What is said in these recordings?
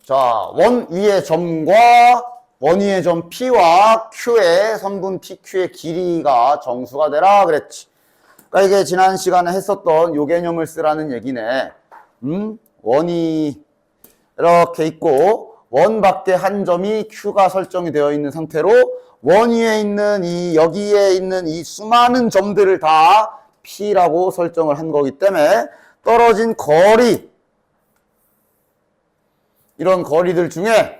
자, 원 위의 점과 원 위의 점 P와 Q의 선분 PQ의 길이가 정수가 되라 그랬지. 그러니까 이게 지난 시간에 했었던 요 개념을 쓰라는 얘기네. 원이 이렇게 있고 원 밖에 한 점이 Q가 설정이 되어 있는 상태로 원 위에 있는 여기에 있는 이 수많은 점들을 다 P라고 설정을 한 거기 때문에 떨어진 거리, 이런 거리들 중에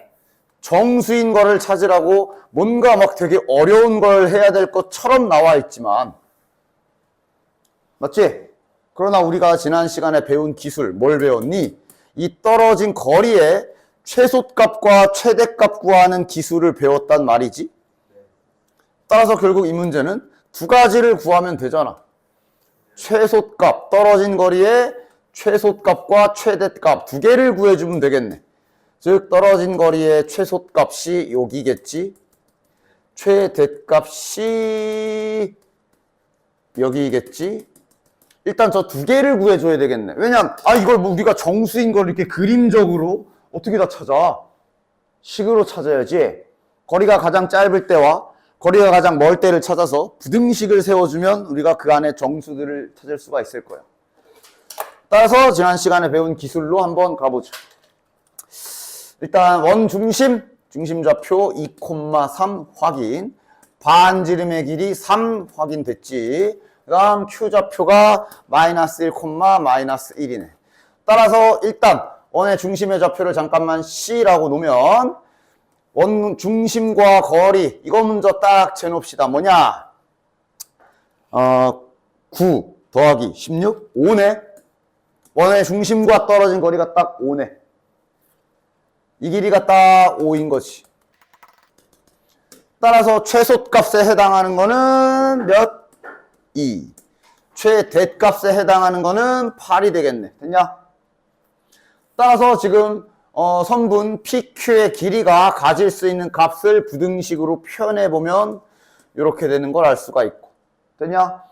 정수인 거를 찾으라고 뭔가 막 되게 어려운 걸 해야 될 것처럼 나와 있지만, 맞지? 그러나 우리가 지난 시간에 배운 기술 뭘 배웠니? 이 떨어진 거리에 최소값과 최대값 구하는 기술을 배웠단 말이지. 따라서 결국 이 문제는 두 가지를 구하면 되잖아. 최소값, 떨어진 거리에 최소값과 최대값 두 개를 구해주면 되겠네. 즉 떨어진 거리의 최소값이 여기겠지. 최대값이 여기겠지. 일단 저 두 개를 구해줘야 되겠네. 왜냐면 이걸 뭐 우리가 정수인 걸 이렇게 그림적으로 어떻게 다 찾아? 식으로 찾아야지. 거리가 가장 짧을 때와 거리가 가장 멀 때를 찾아서 부등식을 세워주면 우리가 그 안에 정수들을 찾을 수가 있을 거야. 따라서 지난 시간에 배운 기술로 한번 가보자. 일단 원 중심좌표 2,3 확인, 반지름의 길이 3 확인됐지. 그 다음 Q좌표가 마이너스 1, 마이너스 1이네. 따라서 일단 원의 중심의 좌표를 잠깐만 C라고 놓으면 원 중심과 거리, 이거 먼저 딱 재놓읍시다. 뭐냐? 9 더하기 16? 5네. 원의 중심과 떨어진 거리가 딱 5네. 이 길이가 딱 5인 거지. 따라서 최소값에 해당하는 거는 몇? 2. 최대값에 해당하는 거는 8이 되겠네. 됐냐? 따라서 지금 선분 PQ의 길이가 가질 수 있는 값을 부등식으로 표현해보면 이렇게 되는 걸 알 수가 있고. 됐냐?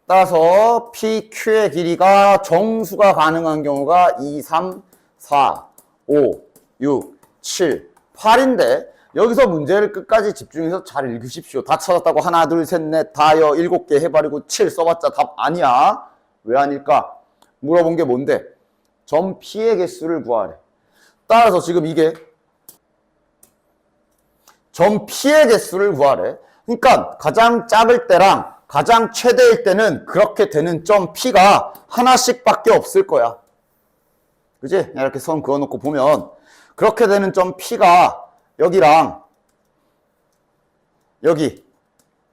따라서 PQ의 길이가 정수가 가능한 경우가 2, 3, 4, 5, 6, 7, 8인데 여기서 문제를 끝까지 집중해서 잘 읽으십시오. 다 찾았다고 하나, 둘, 셋, 넷, 다여 7개 해버리고 7 써봤자 답 아니야. 왜 아닐까? 물어본 게 뭔데? 점 P의 개수를 구하래. 따라서 지금 이게 점 P의 개수를 구하래. 그러니까 가장 작을 때랑 가장 최대일 때는 그렇게 되는 점 P가 하나씩밖에 없을 거야. 그치? 이렇게 선 그어놓고 보면 그렇게 되는 점 P가 여기랑 여기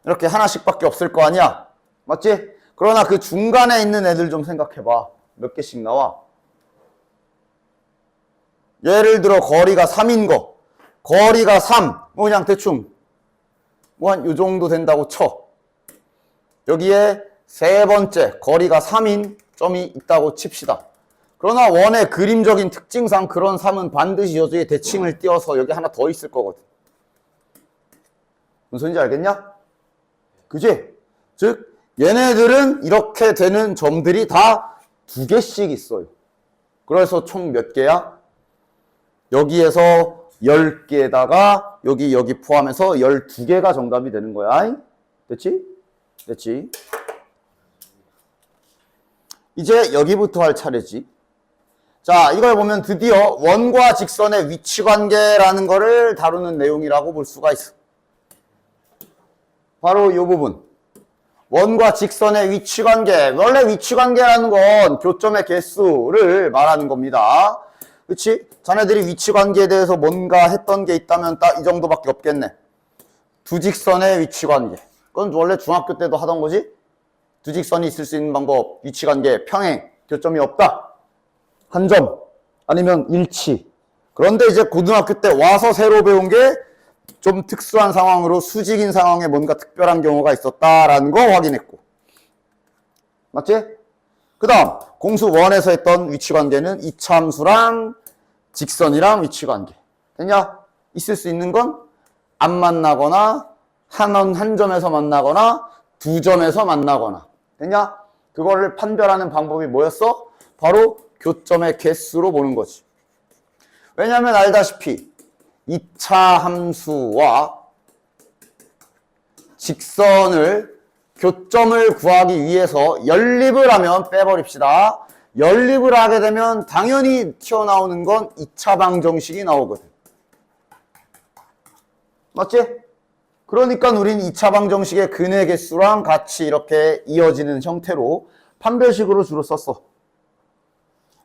이렇게 하나씩밖에 없을 거 아니야. 맞지? 그러나 그 중간에 있는 애들 좀 생각해봐. 몇 개씩 나와? 예를 들어 거리가 3인 거. 거리가 3. 뭐 그냥 대충 뭐 한 요 정도 된다고 쳐. 여기에 세 번째 거리가 3인 점이 있다고 칩시다. 그러나 원의 그림적인 특징상 그런 3은 반드시 여기에 대칭을 띄어서 여기 하나 더 있을 거거든. 무슨 소리인지 알겠냐? 그지? 즉 얘네들은 이렇게 되는 점들이 다 두 개씩 있어요. 그래서 총 몇 개야? 여기에서 10개에다가 여기 포함해서 12개가 정답이 되는 거야. 됐지? 됐지? 이제 여기부터 할 차례지. 자, 이걸 보면 드디어 원과 직선의 위치관계라는 거를 다루는 내용이라고 볼 수가 있어. 바로 이 부분. 원과 직선의 위치관계. 원래 위치관계라는 건 교점의 개수를 말하는 겁니다. 그치? 자네들이 위치관계에 대해서 뭔가 했던 게 있다면 딱 이 정도밖에 없겠네. 두 직선의 위치관계. 그건 원래 중학교 때도 하던 거지? 두 직선이 있을 수 있는 방법, 위치관계, 평행, 교점이 없다. 한 점, 아니면 일치. 그런데 이제 고등학교 때 와서 새로 배운 게 좀 특수한 상황으로 수직인 상황에 뭔가 특별한 경우가 있었다라는 거 확인했고. 맞지? 그 다음, 공수 1에서 했던 위치관계는 이차함수랑 직선이랑 위치관계. 됐냐? 있을 수 있는 건 안 만나거나 한 점에서 만나거나 두 점에서 만나거나. 됐냐? 그거를 판별하는 방법이 뭐였어? 바로 교점의 개수로 보는 거지. 왜냐하면 알다시피 2차 함수와 직선을 교점을 구하기 위해서 연립을 하면 빼버립시다. 연립을 하게 되면 당연히 튀어나오는 건 2차 방정식이 나오거든. 맞지? 그러니까 우린 2차 방정식의 근의 개수랑 같이 이렇게 이어지는 형태로 판별식으로 주로 썼어.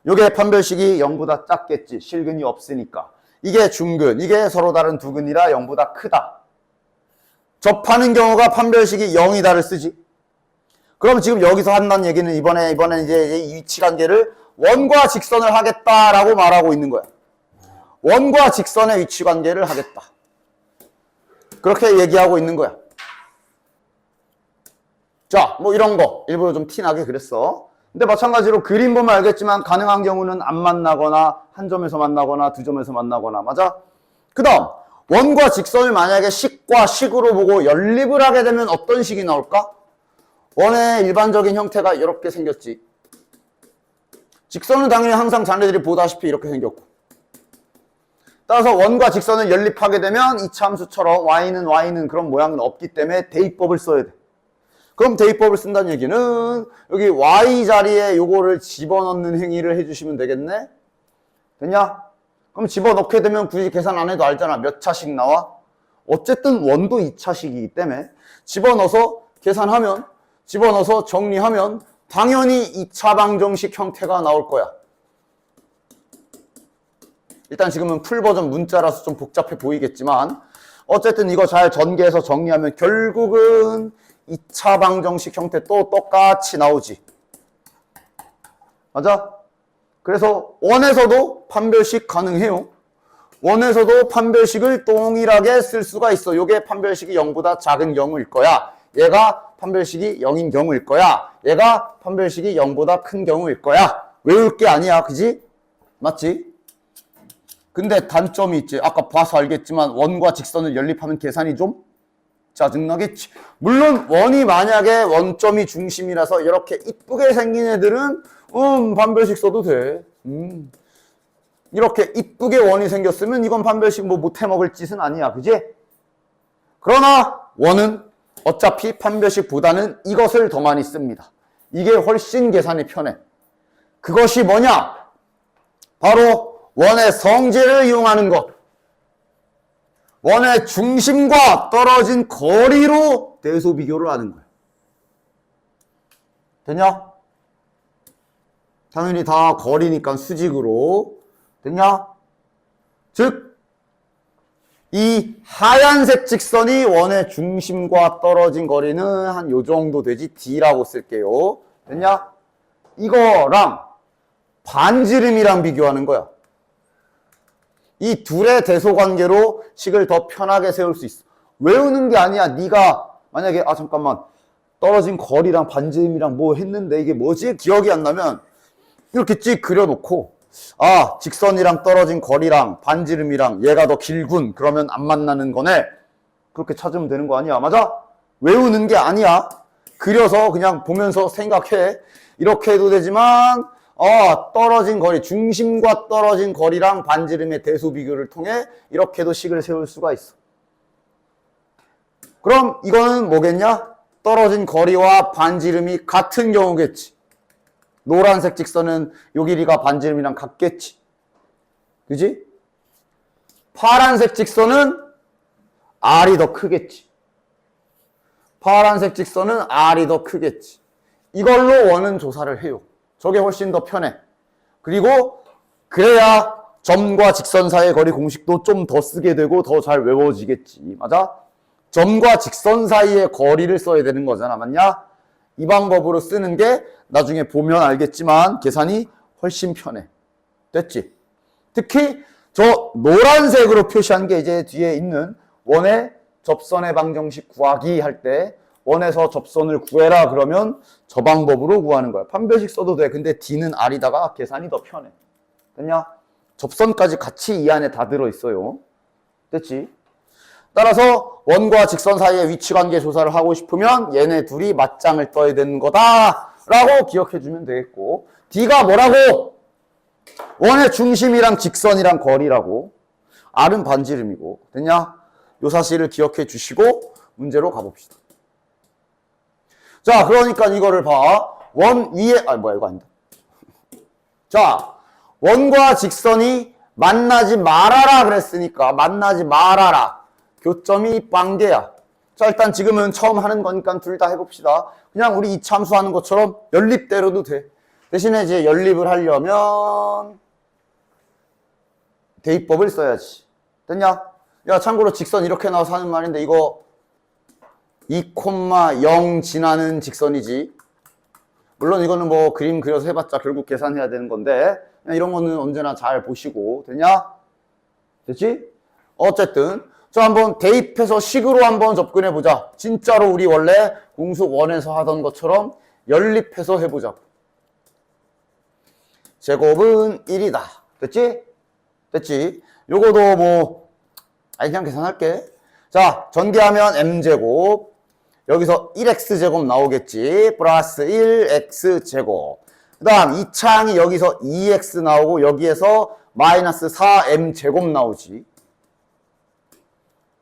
요게 판별식이 0보다 작겠지. 실근이 없으니까. 이게 중근, 이게 서로 다른 두 근이라 0보다 크다. 접하는 경우가 판별식이 0이다를 쓰지. 그럼 지금 여기서 한다는 얘기는 이번에 이제 이 위치관계를 원과 직선을 하겠다라고 말하고 있는 거야. 원과 직선의 위치관계를 하겠다. 그렇게 얘기하고 있는 거야. 자, 뭐 이런 거 일부러 좀 티나게 그랬어. 근데 마찬가지로 그림 보면 알겠지만 가능한 경우는 안 만나거나 한 점에서 만나거나 두 점에서 만나거나 맞아? 그 다음 원과 직선을 만약에 식과 식으로 보고 연립을 하게 되면 어떤 식이 나올까? 원의 일반적인 형태가 이렇게 생겼지. 직선은 당연히 항상 자네들이 보다시피 이렇게 생겼고. 따라서 원과 직선을 연립하게 되면 이차 함수처럼 y는 그런 모양은 없기 때문에 대입법을 써야 돼. 그럼 대입법을 쓴다는 얘기는 여기 y 자리에 요거를 집어넣는 행위를 해주시면 되겠네? 됐냐? 그럼 집어넣게 되면 굳이 계산 안 해도 알잖아. 몇 차씩 나와? 어쨌든 원도 2차식이기 때문에 집어넣어서 계산하면, 집어넣어서 정리하면 당연히 2차 방정식 형태가 나올 거야. 일단 지금은 풀버전 문자라서 좀 복잡해 보이겠지만 어쨌든 이거 잘 전개해서 정리하면 결국은 2차 방정식 형태 또 똑같이 나오지. 맞아? 그래서 원에서도 판별식 가능해요. 원에서도 판별식을 동일하게 쓸 수가 있어. 요게 판별식이 0보다 작은 경우일 거야. 얘가 판별식이 0인 경우일 거야. 얘가 판별식이 0보다 큰 경우일 거야. 외울 게 아니야. 그지? 맞지? 근데 단점이 있지. 아까 봐서 알겠지만 원과 직선을 연립하면 계산이 좀 짜증나겠지. 물론 원이 만약에 원점이 중심이라서 이렇게 이쁘게 생긴 애들은 판별식 써도 돼. 이렇게 이쁘게 원이 생겼으면 이건 판별식 뭐 못해 먹을 짓은 아니야. 그지? 그러나 원은 어차피 판별식보다는 이것을 더 많이 씁니다. 이게 훨씬 계산이 편해. 그것이 뭐냐? 바로 원의 성질을 이용하는 것. 원의 중심과 떨어진 거리로 대소 비교를 하는 거야. 됐냐? 당연히 다 거리니까 수직으로. 됐냐? 즉, 이 하얀색 직선이 원의 중심과 떨어진 거리는 한 요 정도 되지. D라고 쓸게요. 됐냐? 이거랑 반지름이랑 비교하는 거야. 이 둘의 대소관계로 식을 더 편하게 세울 수 있어. 외우는 게 아니야. 네가 만약에 잠깐만 떨어진 거리랑 반지름이랑 뭐 했는데 이게 뭐지? 기억이 안 나면 이렇게 찍 그려놓고 직선이랑 떨어진 거리랑 반지름이랑 얘가 더 길군. 그러면 안 만나는 거네. 그렇게 찾으면 되는 거 아니야. 맞아? 외우는 게 아니야. 그려서 그냥 보면서 생각해. 이렇게 해도 되지만 떨어진 거리, 중심과 떨어진 거리랑 반지름의 대소 비교를 통해 이렇게도 식을 세울 수가 있어. 그럼 이거는 뭐겠냐? 떨어진 거리와 반지름이 같은 경우겠지. 노란색 직선은 요 길이가 반지름이랑 같겠지. 그지? 파란색 직선은 R이 더 크겠지. 파란색 직선은 R이 더 크겠지. 이걸로 원은 조사를 해요. 저게 훨씬 더 편해. 그리고 그래야 점과 직선 사이의 거리 공식도 좀 더 쓰게 되고 더 잘 외워지겠지. 맞아? 점과 직선 사이의 거리를 써야 되는 거잖아. 맞냐? 이 방법으로 쓰는 게 나중에 보면 알겠지만 계산이 훨씬 편해. 됐지? 특히 저 노란색으로 표시한 게 이제 뒤에 있는 원의 접선의 방정식 구하기 할 때 원에서 접선을 구해라 그러면 저 방법으로 구하는 거야. 판별식 써도 돼. 근데 D는 R이다가 계산이 더 편해. 됐냐? 접선까지 같이 이 안에 다 들어있어요. 됐지? 따라서 원과 직선 사이의 위치관계 조사를 하고 싶으면 얘네 둘이 맞짱을 떠야 되는 거다 라고 기억해 주면 되겠고 D가 뭐라고? 원의 중심이랑 직선이랑 거리라고. R은 반지름이고. 됐냐? 요 사실을 기억해 주시고 문제로 가봅시다. 자, 그러니까 이거를 봐. 원 위에, 뭐야, 이거 아니다. 자, 원과 직선이 만나지 말아라 그랬으니까 만나지 말아라. 교점이 빵개야. 자, 일단 지금은 처음 하는 거니까 둘 다 해봅시다. 그냥 우리 이차함수 하는 것처럼 연립대로도 돼. 대신에 이제 연립을 하려면 대입법을 써야지. 됐냐? 야, 참고로 직선 이렇게 나와서 하는 말인데 이거 2,0 지나는 직선이지. 물론 이거는 뭐 그림 그려서 해봤자 결국 계산해야 되는 건데 그냥 이런 거는 언제나 잘 보시고. 됐냐? 됐지? 어쨌든 자, 한번 대입해서 식으로 한번 접근해 보자. 진짜로 우리 원래 공수 1에서 하던 것처럼 연립해서 해보자. 제곱은 1이다. 됐지? 됐지? 요거도 뭐 그냥 계산할게. 자, 전개하면 m제곱, 여기서 1x제곱 나오겠지. 플러스 1x제곱. 그 다음 2차항이 여기서 2x 나오고 여기에서 마이너스 4m제곱 나오지.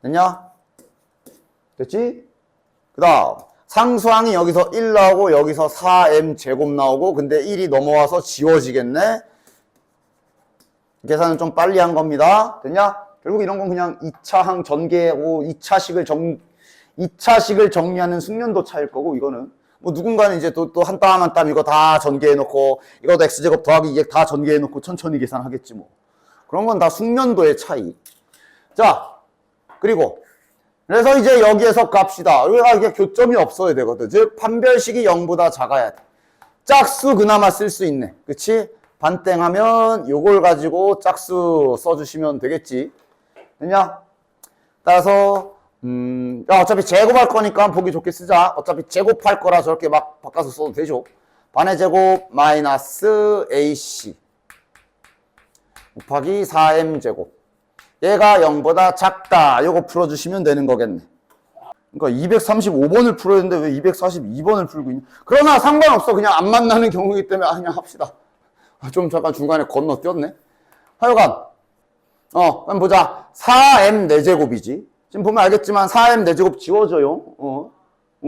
됐냐? 됐지? 그 다음 상수항이 여기서 1 나오고 여기서 4m제곱 나오고 근데 1이 넘어와서 지워지겠네. 계산은 좀 빨리 한 겁니다. 됐냐? 결국 이런 건 그냥 2차항 전개하고 2차식을 정리하는 숙련도 차일 거고 이거는 뭐 누군가는 이제 또 한 땀 한 땀 이거 다 전개해 놓고 이것도 x제곱 더하기 2x 다 전개해 놓고 천천히 계산하겠지 뭐. 그런 건 다 숙련도의 차이. 자, 그리고 그래서 이제 여기에서 갑시다. 우리가 이게 교점이 없어야 되거든. 즉 판별식이 0보다 작아야 돼. 짝수 그나마 쓸 수 있네. 그치? 반땡하면 요걸 가지고 짝수 써주시면 되겠지. 됐냐? 따라서 야, 어차피 제곱할 거니까 보기 좋게 쓰자. 어차피 제곱할 거라 저렇게 막 바꿔서 써도 되죠. 반의 제곱 마이너스 AC 곱하기 4m제곱. 얘가 0보다 작다. 요거 풀어주시면 되는 거겠네. 그러니까 235번을 풀어야 되는데 왜 242번을 풀고 있냐. 그러나 상관없어. 그냥 안 만나는 경우이기 때문에 그냥 합시다. 좀 잠깐 중간에 건너뛰었네. 하여간 그럼 보자. 4m 4제곱이지. 지금 보면 알겠지만 4m 4제곱 지워져요.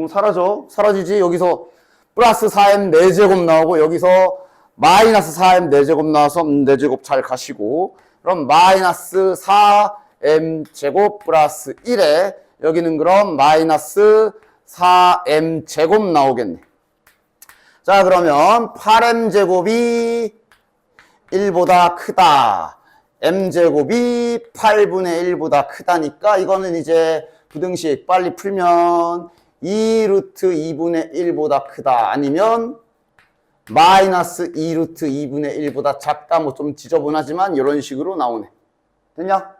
사라져. 사라지지. 여기서 플러스 4m 4제곱 나오고 여기서 마이너스 4m 4제곱 나와서 4제곱 잘 가시고 그럼 마이너스 4m제곱 플러스 1에 여기는 그럼 마이너스 4m제곱 나오겠네. 자, 그러면 8m제곱이 1보다 크다. m제곱이 8분의 1보다 크다니까 이거는 이제 부등식 빨리 풀면 2루트 2분의 1보다 크다. 아니면 마이너스 2루트 2분의 1보다 작다. 뭐 좀 지저분하지만 이런 식으로 나오네. 됐냐?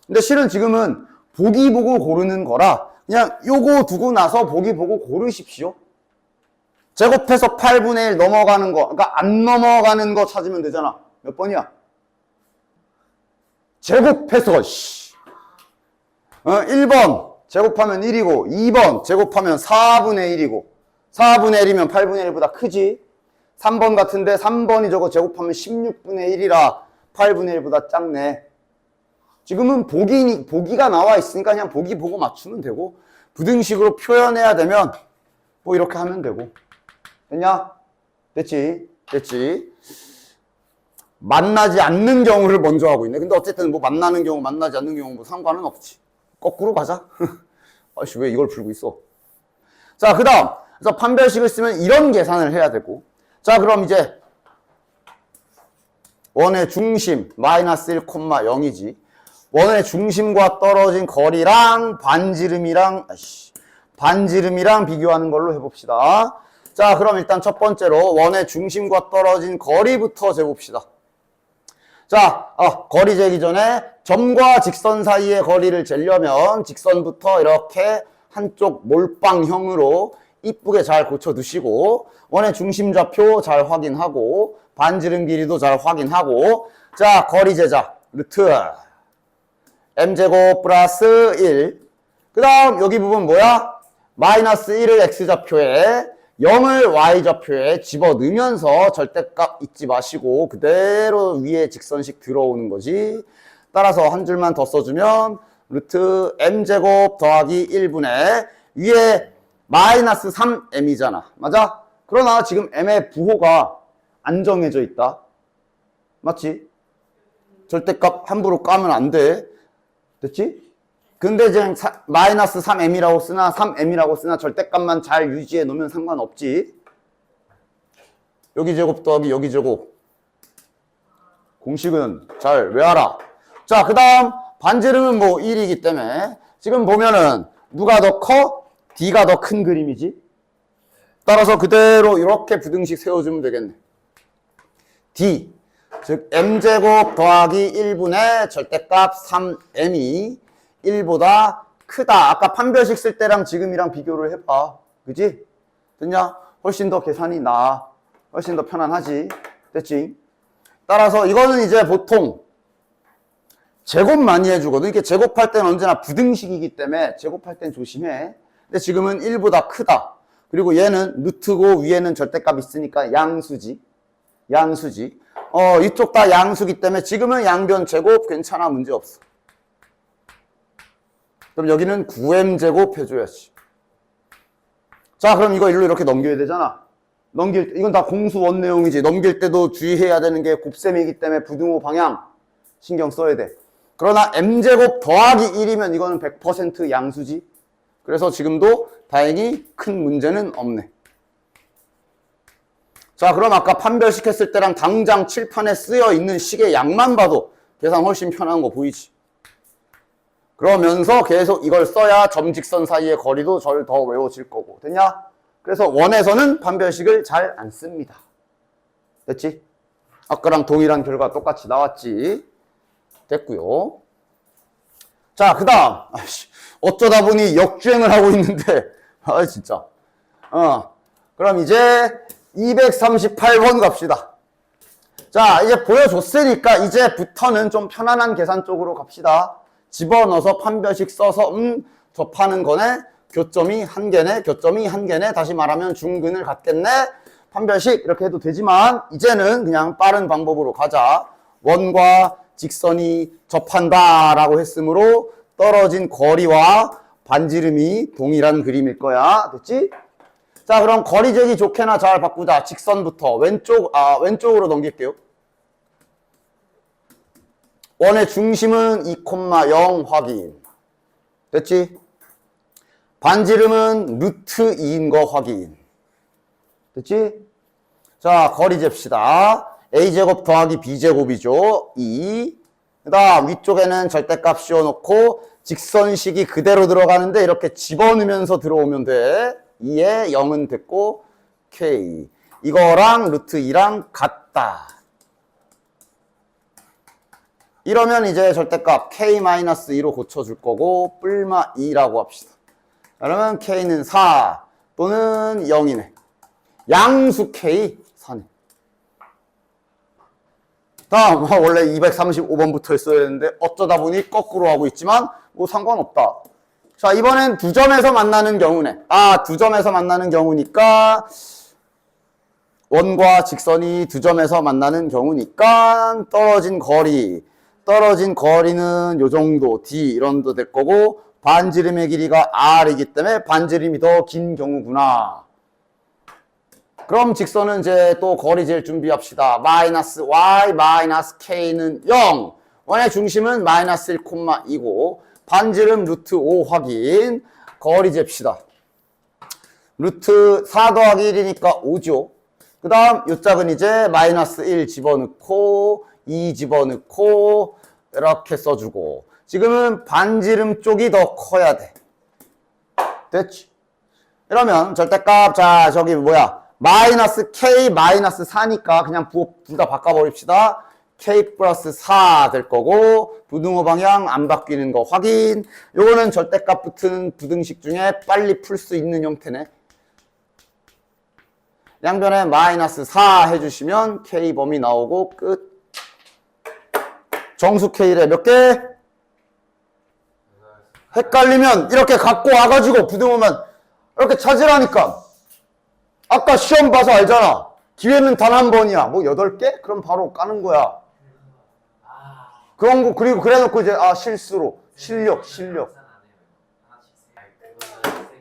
근데 실은 지금은 보기 보고 고르는 거라 그냥 요거 두고 나서 보기 보고 고르십시오. 제곱해서 8분의 1 넘어가는 거, 그러니까 안 넘어가는 거 찾으면 되잖아. 몇 번이야? 제곱해서 1번 제곱하면 1이고 2번 제곱하면 4분의 1이고 4분의 1이면 8분의 1보다 크지. 3번 같은데 3번이 저거 제곱하면 16분의 1이라 8분의 1보다 작네. 지금은 보기가 나와 있으니까 그냥 보기 보고 맞추면 되고 부등식으로 표현해야 되면 뭐 이렇게 하면 되고. 됐냐? 됐지? 됐지? 만나지 않는 경우를 먼저 하고 있네. 근데 어쨌든 뭐 만나는 경우, 만나지 않는 경우 뭐 상관은 없지. 거꾸로 가자. 아이씨, 왜 이걸 풀고 있어? 자, 그 다음. 그래서 판별식을 쓰면 이런 계산을 해야 되고. 자, 그럼 이제 원의 중심 마이너스 1,0이지. 원의 중심과 떨어진 거리랑 반지름이랑 비교하는 걸로 해봅시다. 자, 그럼 일단 첫 번째로 원의 중심과 떨어진 거리부터 재봅시다. 자, 거리 재기 전에 점과 직선 사이의 거리를 재려면 직선부터 이렇게 한쪽 몰빵형으로 이쁘게 잘 고쳐두시고 원의 중심 좌표 잘 확인하고 반지름 길이도 잘 확인하고 자, 거리 재자. 루트 m제곱 플러스 1. 그 다음 여기 부분 뭐야? 마이너스 1을 x좌표에 0을 y좌표에 집어넣으면서 절대값 잊지 마시고 그대로 위에 직선식 들어오는 거지. 따라서 한 줄만 더 써주면 루트 m제곱 더하기 1분의 위에 마이너스 3m이잖아. 맞아? 그러나 지금 m의 부호가 안 정해져 있다. 맞지? 절대값 함부로 까면 안 돼. 됐지? 근데 이제 마이너스 3m이라고 쓰나 3m이라고 쓰나 절대값만 잘 유지해 놓으면 상관없지. 여기 제곱 더하기 여기 제곱. 공식은 잘 외워라. 자, 그 다음 반지름은 뭐 1이기 때문에 지금 보면은 누가 더 커? D가 더 큰 그림이지. 따라서 그대로 이렇게 부등식 세워주면 되겠네. D, 즉 m제곱 더하기 1분의 절대값 3m이 1보다 크다. 아까 판별식 쓸 때랑 지금이랑 비교를 해봐. 그지? 됐냐? 훨씬 더 계산이 나아. 훨씬 더 편안하지. 됐지? 따라서 이거는 이제 보통 제곱 많이 해주거든. 이렇게 제곱할 때는 언제나 부등식이기 때문에 제곱할 땐 조심해. 근데 지금은 1보다 크다. 그리고 얘는 루트고 위에는 절대값 있으니까 양수지. 양수지. 이쪽 다 양수기 때문에 지금은 양변 제곱 괜찮아. 문제 없어. 그럼 여기는 9m제곱 해줘야지. 자, 그럼 이거 일로 이렇게 넘겨야 되잖아. 넘길 때, 이건 다 공수원 내용이지. 넘길 때도 주의해야 되는 게 곱셈이기 때문에 부등호 방향 신경 써야 돼. 그러나 m제곱 더하기 1이면 이거는 100% 양수지. 그래서 지금도 다행히 큰 문제는 없네. 자, 그럼 아까 판별식 했을 때랑 당장 칠판에 쓰여 있는 식의 양만 봐도 계산 훨씬 편한 거 보이지? 그러면서 계속 이걸 써야 점직선 사이의 거리도 더 외워질 거고. 됐냐? 그래서 원에서는 판별식을 잘 안 씁니다. 됐지? 아까랑 동일한 결과 똑같이 나왔지? 됐고요. 자, 그 다음. 어쩌다 보니 역주행을 하고 있는데 진짜. 그럼 이제 238번 갑시다. 자, 이제 보여줬으니까 이제부터는 좀 편안한 계산 쪽으로 갑시다. 집어넣어서 판별식 써서 접하는 거네. 교점이 한 개네. 교점이 한 개네. 다시 말하면 중근을 갖겠네. 판별식 이렇게 해도 되지만 이제는 그냥 빠른 방법으로 가자. 원과 직선이 접한다 라고 했으므로 떨어진 거리와 반지름이 동일한 그림일 거야. 됐지? 자, 그럼 거리 재기 좋게나 잘 바꾸자. 직선부터 왼쪽으로 넘길게요. 원의 중심은 2,0 확인. 됐지? 반지름은 루트 2인 거 확인. 됐지? 자, 거리 잽시다. a제곱 더하기 b제곱이죠. 2. 그 다음 위쪽에는 절대값 씌워놓고 직선식이 그대로 들어가는데 이렇게 집어넣으면서 들어오면 돼. 2에 0은 됐고 k. 이거랑 루트 2랑 같다. 이러면 이제 절대값 k-2로 고쳐줄 거고 뿔마 2라고 합시다. 그러면 k는 4 또는 0이네. 양수 k 4네. 다음 원래 235번부터 했어야 했는데 어쩌다 보니 거꾸로 하고 있지만 뭐 상관없다. 자, 이번엔 두 점에서 만나는 경우네. 두 점에서 만나는 경우니까 원과 직선이 두 점에서 만나는 경우니까 떨어진 거리는 요 정도 d 이런도 될 거고 반지름의 길이가 r이기 때문에 반지름이 더 긴 경우구나. 그럼 직선은 이제 또 거리 잴 준비합시다. 마이너스 y 마이너스 k는 0. 원의 중심은 마이너스 1,2고 반지름 루트 5 확인. 거리 잽시다. 루트 4 더하기 1이니까 5죠. 그 다음 요 짝은 이제 마이너스 1 집어넣고 2 집어넣고 이렇게 써주고 지금은 반지름 쪽이 더 커야 돼. 됐지? 이러면 절대값 자 저기 뭐야 마이너스 k 마이너스 4니까 그냥 둘 다 바꿔버립시다. k 플러스 4 될 거고 부등호 방향 안 바뀌는 거 확인. 요거는 절대값 붙은 부등식 중에 빨리 풀 수 있는 형태네. 양변에 마이너스 4 해주시면 k 범위 나오고 끝. 정수 k래 몇 개? 헷갈리면 이렇게 갖고 와가지고 부등호만 이렇게 찾으라니까. 아까 시험 봐서 알잖아. 기회는 단 한 번이야. 뭐 8개? 그럼 바로 까는 거야. 그런 거, 그리고 그래놓고 이제, 실수로. 실력.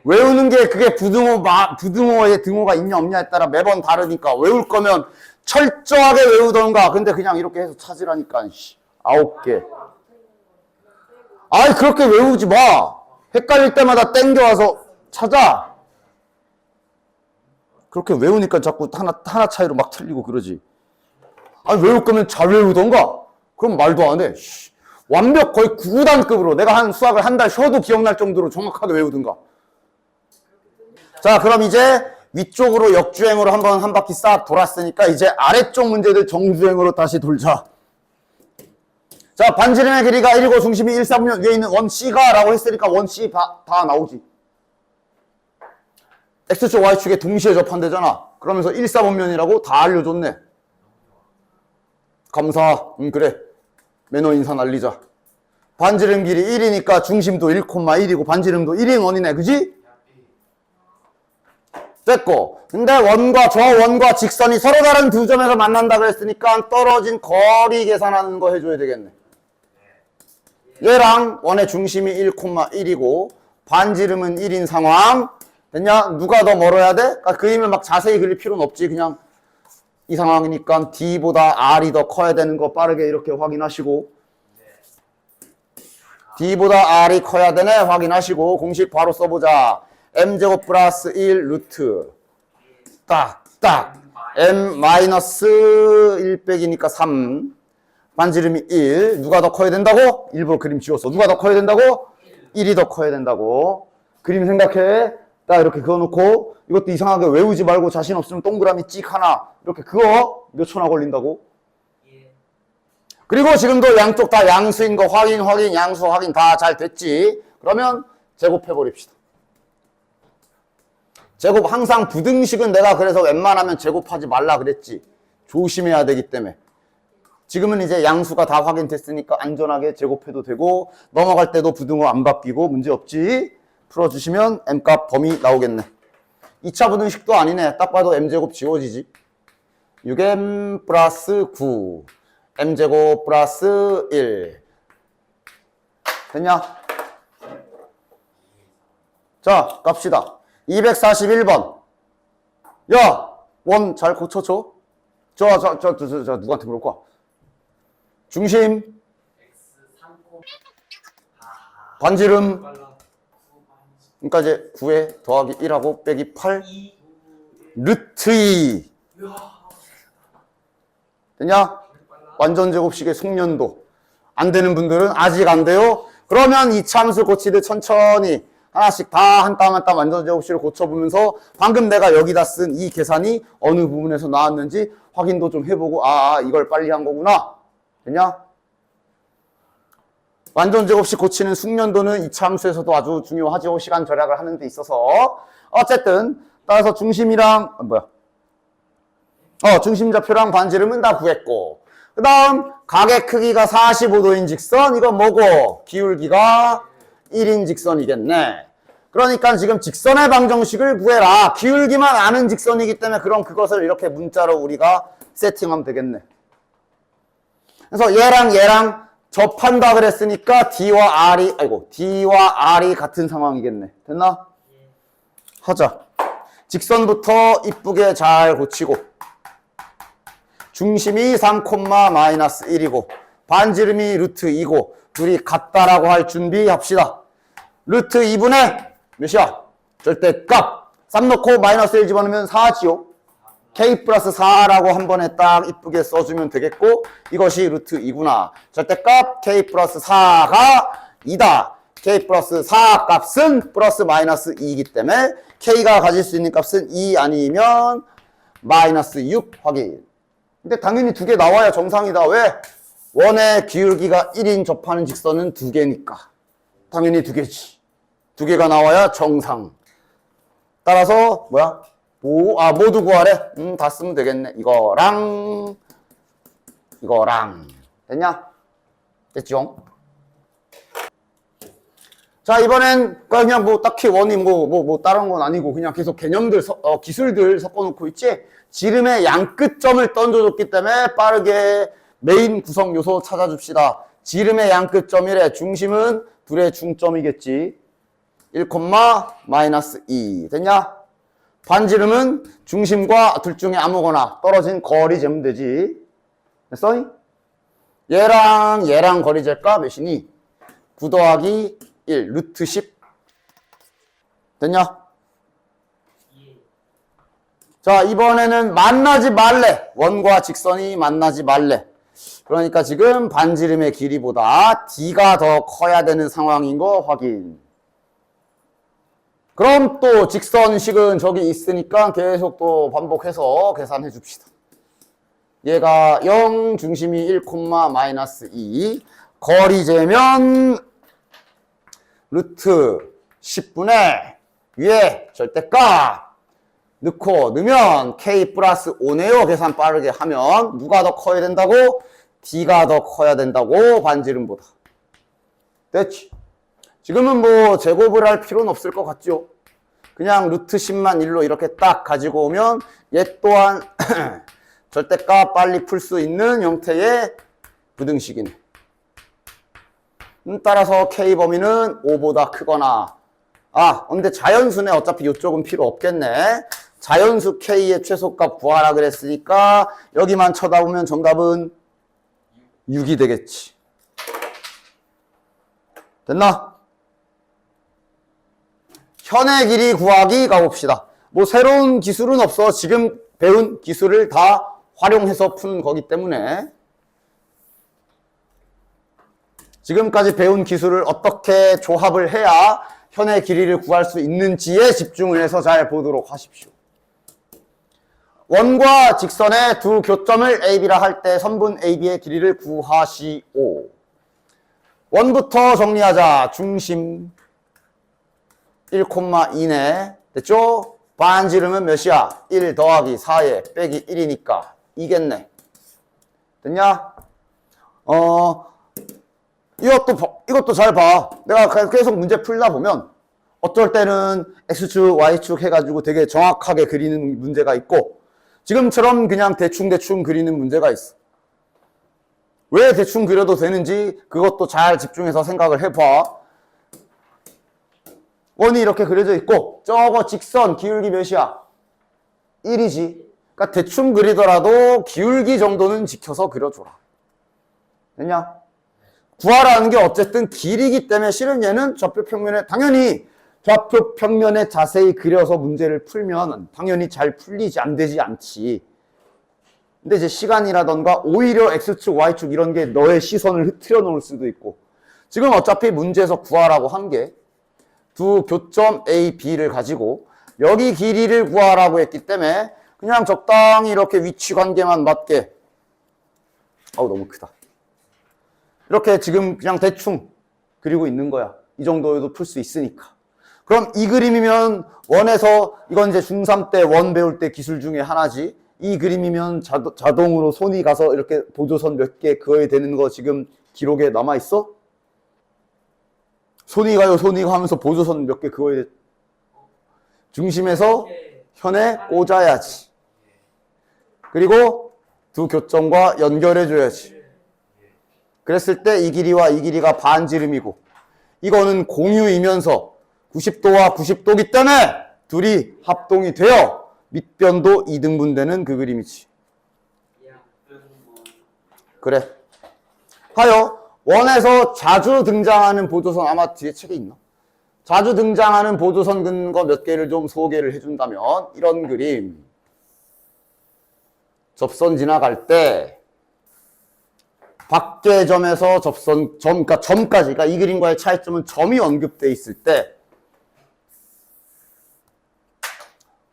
외우는 게 그게 부등호의 등호가 있냐 없냐에 따라 매번 다르니까 외울 거면 철저하게 외우던가. 근데 그냥 이렇게 해서 찾으라니까. 9개. 아이, 그렇게 외우지 마. 헷갈릴 때마다 땡겨와서 찾아. 그렇게 외우니까 자꾸 하나 차이로 막 틀리고 그러지. 아니, 외울 거면 잘 외우던가. 그럼 말도 안 해. 완벽 거의 9단급으로 내가 수학을 한 달 쉬어도 기억날 정도로 정확하게 외우든가. 자, 그럼 이제 위쪽으로 역주행으로 한 바퀴 싹 돌았으니까 이제 아래쪽 문제들 정주행으로 다시 돌자. 자, 반지름의 길이가 1이고 중심이 1, 4분면 위에 있는 원 C가 라고 했으니까 원 C 다 나오지. X축, Y축에 동시에 접한대잖아. 그러면서 1, 4분면이라고 다 알려줬네. 감사. 그래. 매너 인사 날리자. 반지름 길이 1이니까 중심도 1,1이고 반지름도 1인 원이네. 그지? 됐고. 근데 원과 직선이 서로 다른 두 점에서 만난다 그랬으니까 떨어진 거리 계산하는 거 해줘야 되겠네. 얘랑 원의 중심이 1,1이고 반지름은 1인 상황. 됐냐? 누가 더 멀어야 돼? 그러니까 그림을 막 자세히 그릴 필요는 없지. 그냥 이 상황이니까 D보다 R이 더 커야 되는 거 빠르게 이렇게 확인하시고 D보다 R이 커야 되네 확인하시고 공식 바로 써보자. M제곱 플러스 1 루트 딱 M 마이너스 1 빼기니까 3 반지름이 1 누가 더 커야 된다고? 일부러 그림 지웠어. 누가 더 커야 된다고? 1이 더 커야 된다고. 그림 생각해. 딱 이렇게 그어놓고 이것도 이상하게 외우지 말고 자신 없으면 동그라미 찍 하나 이렇게 그어. 몇 초나 걸린다고? 그리고 지금도 양쪽 다 양수인 거 확인 양수 확인 다 잘 됐지. 그러면 제곱해 버립시다. 제곱 항상 부등식은 내가 그래서 웬만하면 제곱하지 말라 그랬지. 조심해야 되기 때문에. 지금은 이제 양수가 다 확인됐으니까 안전하게 제곱해도 되고 넘어갈 때도 부등호 안 바뀌고 문제 없지. 풀어주시면 M값 범위 나오겠네. 2차 부등식도 아니네. 딱 봐도 M제곱 지워지지. 6M 플러스 9 M제곱 플러스 1 됐냐? 자, 갑시다. 241번. 야, 원 잘 고쳐줘. 저 누구한테 물을 거야? 중심. 반지름. 그러니까 이제 9에 더하기 1하고 빼기 8. 루트 2. 됐냐? 완전 제곱식의 속년도. 안 되는 분들은 아직 안 돼요? 그러면 이 참수 고치듯 천천히 하나씩 다 한 땀 한 땀 완전 제곱식을 고쳐보면서 방금 내가 여기다 쓴 이 계산이 어느 부분에서 나왔는지 확인도 좀 해보고 이걸 빨리 한 거구나. 됐냐? 완전 제곱식 고치는 숙련도는 이 참수에서도 아주 중요하죠. 시간 절약을 하는 데 있어서. 어쨌든 따라서 중심이랑 중심좌표랑 반지름은 다 구했고 그 다음 각의 크기가 45도인 직선 이건 뭐고? 기울기가 1인 직선이겠네. 그러니까 지금 직선의 방정식을 구해라. 기울기만 아는 직선이기 때문에 그럼 그것을 이렇게 문자로 우리가 세팅하면 되겠네. 그래서 얘랑 접한다 그랬으니까 D와 R이 같은 상황이겠네. 됐나? 하자. 직선부터 이쁘게 잘 고치고 중심이 3,-1이고 반지름이 루트 2고 둘이 같다라고 할 준비합시다. 루트 2분의 몇이야? 절대값 3 넣고 마이너스 1 집어넣으면 4지요. K 플러스 4라고 한 번에 딱 이쁘게 써주면 되겠고 이것이 루트 2구나. 절대값 K 플러스 4가 2다. K 플러스 4 값은 플러스 마이너스 2이기 때문에 K가 가질 수 있는 값은 2 아니면 마이너스 6 확인. 근데 당연히 2개 나와야 정상이다. 왜? 원의 기울기가 1인 접하는 직선은 2개니까. 당연히 2개지. 2개가 나와야 정상. 따라서 모두 구하래. 다 쓰면 되겠네. 이거랑 됐냐? 됐죠? 자, 이번엔 그냥 뭐 딱히 원이 뭐 다른 건 아니고 그냥 계속 개념들, 기술들 섞어놓고 있지? 지름의 양끝점을 던져줬기 때문에 빠르게 메인 구성 요소 찾아줍시다. 지름의 양끝점이래. 중심은 둘의 중점이겠지. 1, 마이너스 2. 됐냐? 반지름은 중심과 둘 중에 아무거나 떨어진 거리 재면 되지. 됐어? 얘랑 거리 잴까? 몇이니? 9 더하기 1, 루트 10. 됐냐? 자, 이번에는 만나지 말래. 원과 직선이 만나지 말래. 그러니까 지금 반지름의 길이보다 D가 더 커야 되는 상황인 거 확인. 그럼 또 직선식은 저기 있으니까 계속 또 반복해서 계산해 줍시다. 얘가 0, 중심이 1, 마이너스 2. 거리 재면 루트 10분의 위에 절대값 넣으면 K 플러스 5네요. 계산 빠르게 하면 누가 더 커야 된다고? D가 더 커야 된다고. 반지름보다. 됐지? 지금은 뭐 제곱을 할 필요는 없을 것 같죠? 그냥 루트 10만 1로 이렇게 딱 가지고 오면 얘 또한 절대값 빨리 풀 수 있는 형태의 부등식이네. 따라서 K 범위는 5보다 크거나, 근데 자연수네. 어차피 이쪽은 필요 없겠네. 자연수 K의 최소값 구하라 그랬으니까 여기만 쳐다보면 정답은 6이 되겠지. 됐나? 현의 길이 구하기 가봅시다. 뭐 새로운 기술은 없어. 지금 배운 기술을 다 활용해서 푼 거기 때문에 지금까지 배운 기술을 어떻게 조합을 해야 현의 길이를 구할 수 있는지에 집중을 해서 잘 보도록 하십시오. 원과 직선의 두 교점을 AB라 할 때 선분 AB의 길이를 구하시오. 원부터 정리하자. 중심 1,2네. 됐죠? 반지름은 몇이야? 1 더하기 4에 빼기 1이니까 이겠네. 됐냐? 이것도 잘 봐. 내가 계속 문제 풀다 보면 어떨 때는 X축, Y축 해가지고 되게 정확하게 그리는 문제가 있고 지금처럼 그냥 대충 그리는 문제가 있어. 왜 대충 그려도 되는지 그것도 잘 집중해서 생각을 해봐. 원이 이렇게 그려져 있고 저거 직선 기울기 몇이야? 1이지. 그러니까 대충 그리더라도 기울기 정도는 지켜서 그려줘라. 됐냐? 구하라는 게 어쨌든 길이기 때문에 실은 얘는 좌표평면에 당연히 좌표평면에 자세히 그려서 문제를 풀면 당연히 잘 풀리지 안 되지 않지. 근데 이제 시간이라던가 오히려 X축, Y축 이런 게 너의 시선을 흐트려 놓을 수도 있고 지금 어차피 문제에서 구하라고 한 게 두 교점 A, B를 가지고 여기 길이를 구하라고 했기 때문에 그냥 적당히 이렇게 위치 관계만 맞게 너무 크다. 이렇게 지금 그냥 대충 그리고 있는 거야. 이 정도에도 풀 수 있으니까. 그럼 이 그림이면 원에서 이건 이제 중3 때 원 배울 때 기술 중에 하나지. 이 그림이면 자동으로 손이 가서 이렇게 보조선 몇 개 그어야 되는 거 지금 기록에 남아있어? 손이 가요 하면서 보조선 몇 개 그어야 돼. 중심에서 현에 꽂아야지. 그리고 두 교점과 연결해줘야지. 그랬을 때 이 길이와 이 길이가 반지름이고 이거는 공유이면서 90도와 90도기 때문에 둘이 합동이 되어 밑변도 2등분되는 그 그림이지. 그래. 하여 원에서 자주 등장하는 보조선 아마 뒤에 책에 있나? 자주 등장하는 보조선 근거 몇 개를 좀 소개를 해준다면 이런 그림. 접선 지나갈 때 밖의 점에서 접선 그러니까 점까지, 그러니까 이 그림과의 차이점은 점이 언급돼 있을 때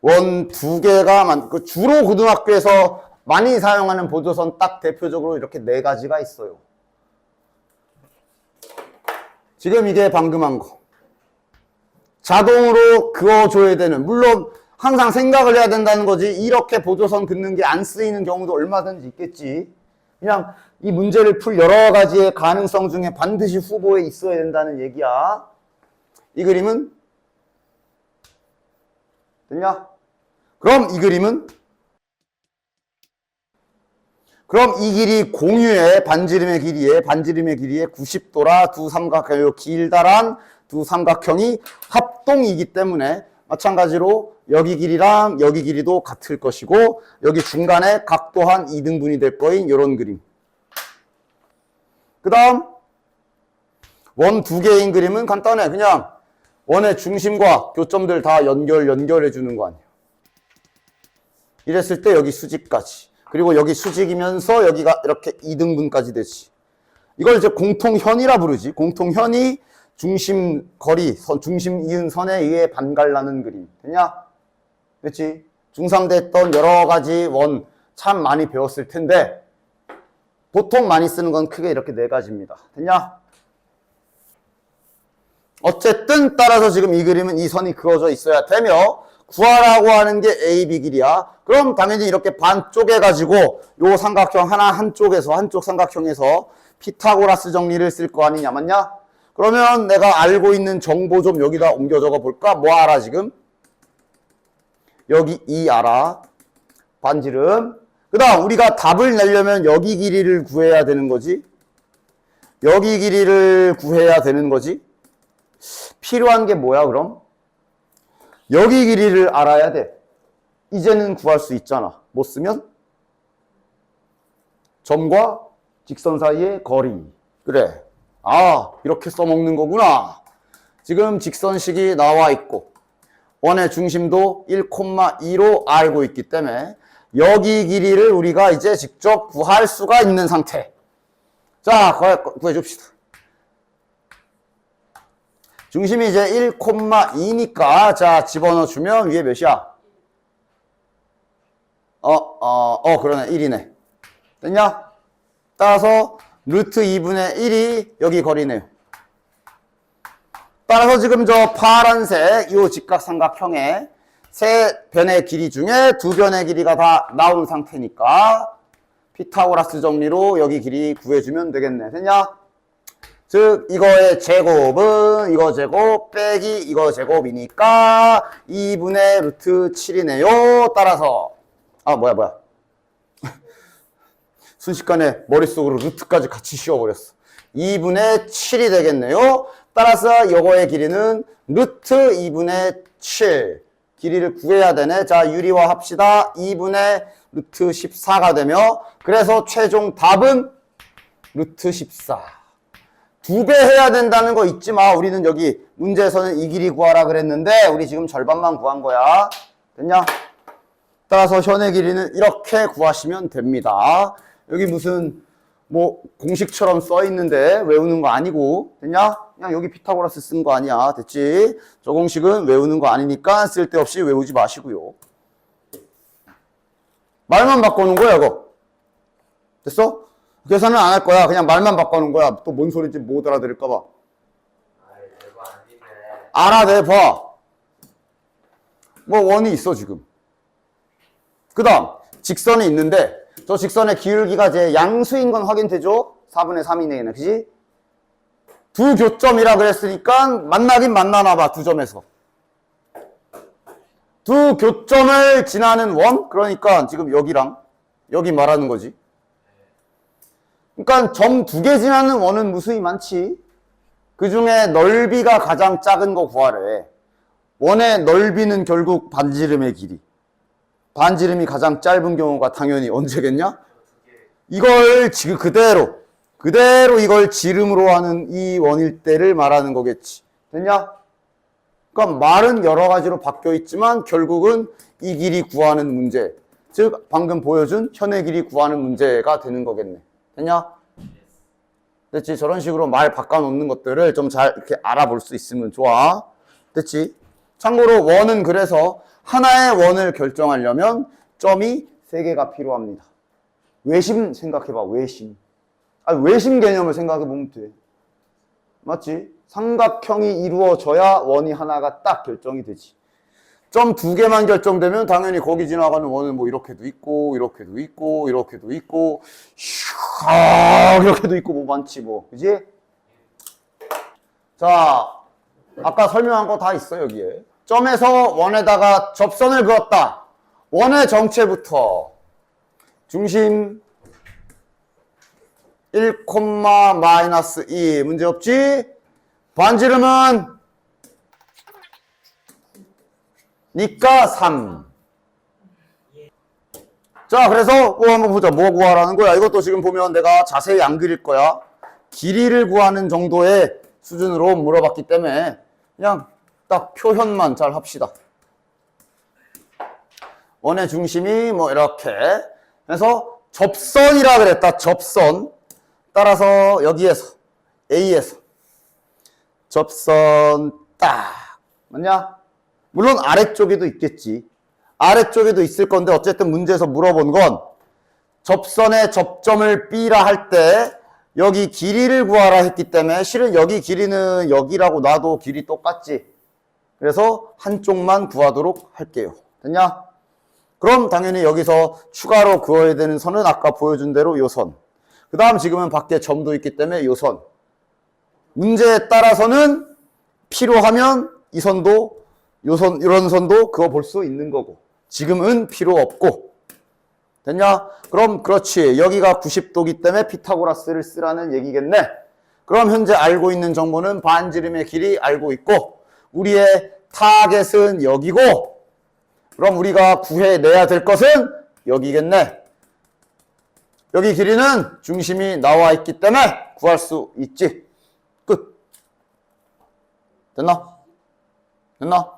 원 두 개가 주로 고등학교에서 많이 사용하는 보조선 딱 대표적으로 이렇게 네 가지가 있어요. 지금 이게 방금 한 거. 자동으로 그어줘야 되는, 물론 항상 생각을 해야 된다는 거지 이렇게 보조선 긋는 게 안 쓰이는 경우도 얼마든지 있겠지. 그냥 이 문제를 풀 여러 가지의 가능성 중에 반드시 후보에 있어야 된다는 얘기야. 이 그림은 됐냐? 그럼 이 그림은 그럼 이 길이 공유의 반지름의 길이에 90도라 두 삼각형이 길다란 두 삼각형이 합동이기 때문에 마찬가지로 여기 길이랑 여기 길이도 같을 것이고 여기 중간에 각도 한 2등분이 될 거인 이런 그림. 그 다음 원 두 개인 그림은 간단해. 그냥 원의 중심과 교점들 다 연결해 주는 거 아니야. 이랬을 때 여기 수직까지. 그리고 여기 수직이면서 여기가 이렇게 2등분까지 되지. 이걸 이제 공통현이라 부르지. 공통현이 중심 거리, 중심 이은 선에 의해 반갈나는 그림. 됐냐? 됐지? 중3 때 했던 여러 가지 원 참 많이 배웠을 텐데 보통 많이 쓰는 건 크게 이렇게 네 가지입니다. 됐냐? 어쨌든 따라서 지금 이 그림은 이 선이 그어져 있어야 되며 구하라고 하는 게 A, B 길이야. 그럼 당연히 이렇게 반 쪼개가지고 요 삼각형 하나 한쪽 삼각형에서 피타고라스 정리를 쓸 거 아니냐, 맞냐? 그러면 내가 알고 있는 정보 좀 여기다 옮겨 적어 볼까? 뭐 알아 지금? 여기 이 알아. 반지름. 그 다음 우리가 답을 내려면 여기 길이를 구해야 되는 거지. 여기 길이를 구해야 되는 거지. 필요한 게 뭐야 그럼? 여기 길이를 알아야 돼. 이제는 구할 수 있잖아. 뭐 쓰면? 점과 직선 사이의 거리. 그래. 아, 이렇게 써먹는 거구나. 지금 직선식이 나와 있고 원의 중심도 1,2로 알고 있기 때문에 여기 길이를 우리가 이제 직접 구할 수가 있는 상태. 자, 구해줍시다. 중심이 이제 1,2니까 자 집어넣어주면 위에 몇이야? 그러네. 1이네. 됐냐? 따라서 루트 2분의 1이 여기 거리네요. 따라서 지금 저 파란색 이 직각삼각형의 세 변의 길이 중에 두 변의 길이가 다 나온 상태니까 피타고라스 정리로 여기 길이 구해주면 되겠네. 됐냐? 즉 이거의 제곱은 이거 제곱 빼기 이거 제곱이니까 2분의 루트 7이네요. 따라서 뭐야 순식간에 머릿속으로 루트까지 같이 씌워버렸어. 2분의 7이 되겠네요. 따라서 이거의 길이는 루트 2분의 7 길이를 구해야 되네. 자 유리화 합시다. 2분의 루트 14가 되며 그래서 최종 답은 루트 14. 2배 해야 된다는 거 잊지 마. 우리는 여기 문제에서는 이 길이 구하라 그랬는데 우리 지금 절반만 구한 거야. 됐냐? 따라서 현의 길이는 이렇게 구하시면 됩니다. 여기 무슨 뭐 공식처럼 써 있는데 외우는 거 아니고 됐냐? 그냥 여기 피타고라스 쓴 거 아니야. 됐지? 저 공식은 외우는 거 아니니까 쓸데없이 외우지 마시고요. 말만 바꿔놓은 거야 이거. 됐어? 계산은 안 할 거야. 그냥 말만 바꿔놓은 거야. 또 뭔 소리인지 못 알아들을까 봐. 알아내봐. 뭐 원이 있어 지금. 그 다음 직선이 있는데 저 직선의 기울기가 이제 양수인 건 확인되죠? 4분의 3이네. 그지? 두 교점이라 그랬으니까 만나긴 만나나 봐. 두 점에서. 두 교점을 지나는 원? 그러니까 지금 여기랑 여기 말하는 거지. 그러니까 점 두 개 지나는 원은 무수히 많지. 그 중에 넓이가 가장 작은 거 구하래. 원의 넓이는 결국 반지름의 길이. 반지름이 가장 짧은 경우가 당연히 언제겠냐? 이걸 지금 그대로 이걸 지름으로 하는 이 원일대를 말하는 거겠지. 됐냐? 그러니까 말은 여러 가지로 바뀌어 있지만 결국은 이 길이 구하는 문제. 즉 방금 보여준 현의 길이 구하는 문제가 되는 거겠네. 됐냐? 됐지? 저런 식으로 말 바꿔놓는 것들을 좀 잘 이렇게 알아볼 수 있으면 좋아. 됐지? 참고로 원은 그래서 하나의 원을 결정하려면 점이 3개가 필요합니다. 외심 생각해봐. 외심. 외심 개념을 생각해보면 돼. 맞지? 삼각형이 이루어져야 원이 하나가 딱 결정이 되지. 점 2개만 결정되면 당연히 거기 지나가는 원은 뭐 이렇게도 있고 이렇게도 있고 이렇게도 있고 이렇게도 있고 뭐 많지 뭐. 그지? 자 아까 설명한 거 다 있어 여기에. 점에서 원에다가 접선을 그었다. 원의 정체부터 중심 1, 마이너스 2 문제없지? 반지름은 니까 3. 자, 그래서 뭐 한번 보자. 뭐 구하라는 거야? 이것도 지금 보면 내가 자세히 안 그릴 거야. 길이를 구하는 정도의 수준으로 물어봤기 때문에 그냥 딱 표현만 잘 합시다. 원의 중심이 뭐 이렇게. 그래서 접선이라 그랬다. 접선. 따라서 여기에서 A에서 접선 딱. 맞냐? 물론 아래쪽에도 있겠지. 아래쪽에도 있을 건데 어쨌든 문제에서 물어본 건 접선의 접점을 B라 할 때 여기 길이를 구하라 했기 때문에 실은 여기 길이는 여기라고 놔도 길이 똑같지. 그래서 한쪽만 구하도록 할게요. 됐냐? 그럼 당연히 여기서 추가로 그어야 되는 선은 아까 보여준 대로 요 선. 그 다음 지금은 밖에 점도 있기 때문에 요 선. 문제에 따라서는 필요하면 이 선도 요 선, 이런 선도 그어 볼 수 있는 거고 지금은 필요 없고 됐냐? 그럼 그렇지. 여기가 90도기 때문에 피타고라스를 쓰라는 얘기겠네. 그럼 현재 알고 있는 정보는 반지름의 길이 알고 있고 우리의 타겟은 여기고 그럼 우리가 구해내야 될 것은 여기겠네. 여기 길이는 중심이 나와 있기 때문에 구할 수 있지. 끝. 됐나? 됐나?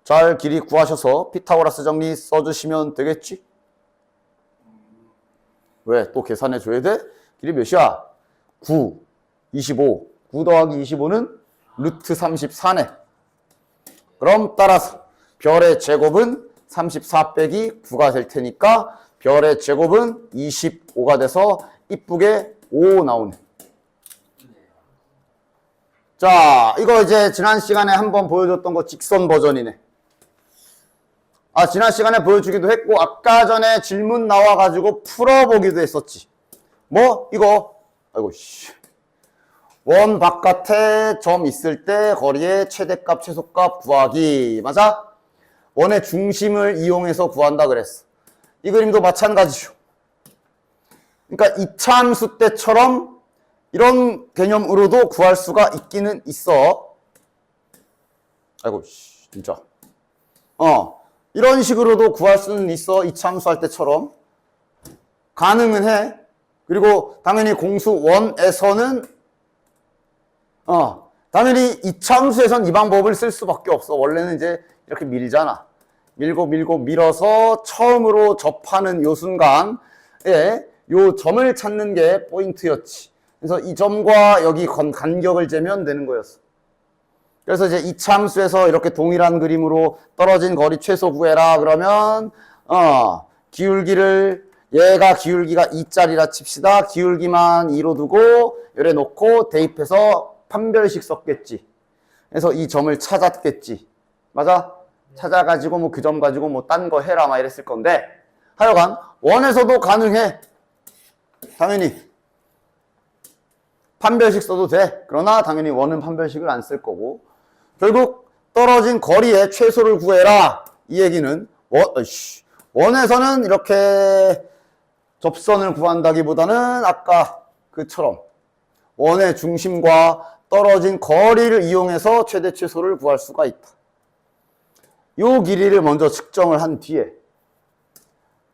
잘 길이 구하셔서 피타고라스 정리 써주시면 되겠지? 왜? 또 계산해 줘야 돼? 길이 몇이야? 9, 25. 9 더하기 25는 루트 34네. 그럼 따라서 별의 제곱은 34 빼기 9가 될 테니까 별의 제곱은 25가 돼서 이쁘게 5 나오네. 자, 이거 이제 지난 시간에 한번 보여줬던 거 직선 버전이네. 아, 지난 시간에 보여주기도 했고 아까 전에 질문 나와가지고 풀어보기도 했었지. 뭐? 이거 아이고 씨. 원 바깥에 점 있을 때 거리의 최대값 최소값 구하기. 맞아? 원의 중심을 이용해서 구한다 그랬어. 이 그림도 마찬가지죠. 그러니까 이차함수 때처럼 이런 개념으로도 구할 수가 있기는 있어. 아이고 씨, 진짜. 이런 식으로도 구할 수는 있어. 이차함수 할 때처럼. 가능은 해. 그리고 당연히 공수 1에서는 당연히 이차함수에선 이 방법을 쓸 수밖에 없어. 원래는 이제 이렇게 밀잖아. 밀고 밀어서 처음으로 접하는 요 순간에 요 점을 찾는 게 포인트였지. 그래서 이 점과 여기 간격을 재면 되는 거였어. 그래서 이제 이차함수에서 이렇게 동일한 그림으로 떨어진 거리 최소 구해라 그러면 기울기를 얘가 기울기가 2짜리라 칩시다. 기울기만 2로 두고 열에 놓고 대입해서 판별식 썼겠지. 그래서 이 점을 찾았겠지. 맞아? 찾아가지고 뭐 그 점 가지고 뭐 딴 거 해라 막 이랬을 건데 하여간 원에서도 가능해. 당연히 판별식 써도 돼. 그러나 당연히 원은 판별식을 안 쓸 거고 결국 떨어진 거리의 최소를 구해라. 이 얘기는 원에서는 이렇게 접선을 구한다기보다는 아까 그처럼 원의 중심과 떨어진 거리를 이용해서 최대 최소를 구할 수가 있다. 요 길이를 먼저 측정을 한 뒤에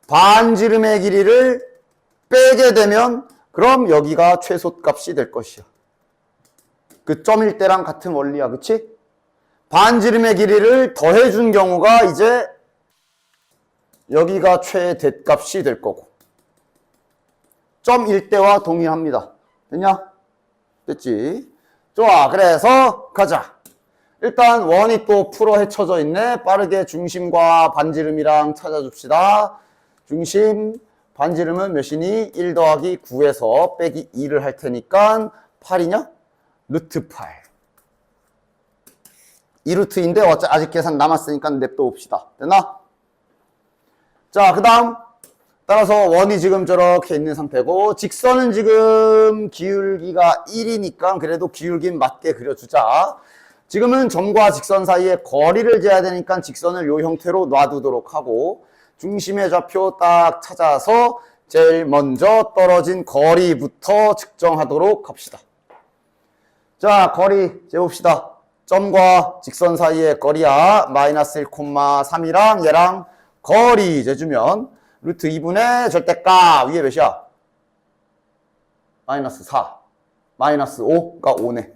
반지름의 길이를 빼게 되면 그럼 여기가 최소값이 될 것이야. 그 점일 때랑 같은 원리야. 그치? 반지름의 길이를 더해준 경우가 이제 여기가 최대값이 될 거고 점일 때와 동일합니다. 됐냐? 됐지? 좋아. 그래서 가자. 일단 원이 또 풀어 헤쳐져 있네. 빠르게 중심과 반지름이랑 찾아줍시다. 중심, 반지름은 몇이니? 1 더하기 9에서 빼기 2를 할 테니까 8이냐? 루트 8. 2루트인데 아직 계산 남았으니까 냅둬 봅시다. 됐나? 자, 그 다음 따라서 원이 지금 저렇게 있는 상태고 직선은 지금 기울기가 1이니까 그래도 기울기 맞게 그려주자. 지금은 점과 직선 사이에 거리를 재야 되니까 직선을 이 형태로 놔두도록 하고 중심의 좌표 딱 찾아서 제일 먼저 떨어진 거리부터 측정하도록 합시다. 자, 거리 재봅시다. 점과 직선 사이의 거리야 마이너스 1,3이랑 얘랑 거리 재주면 루트 2분의 절대값 위에 몇이야? 마이너스 4 마이너스 5가 5네.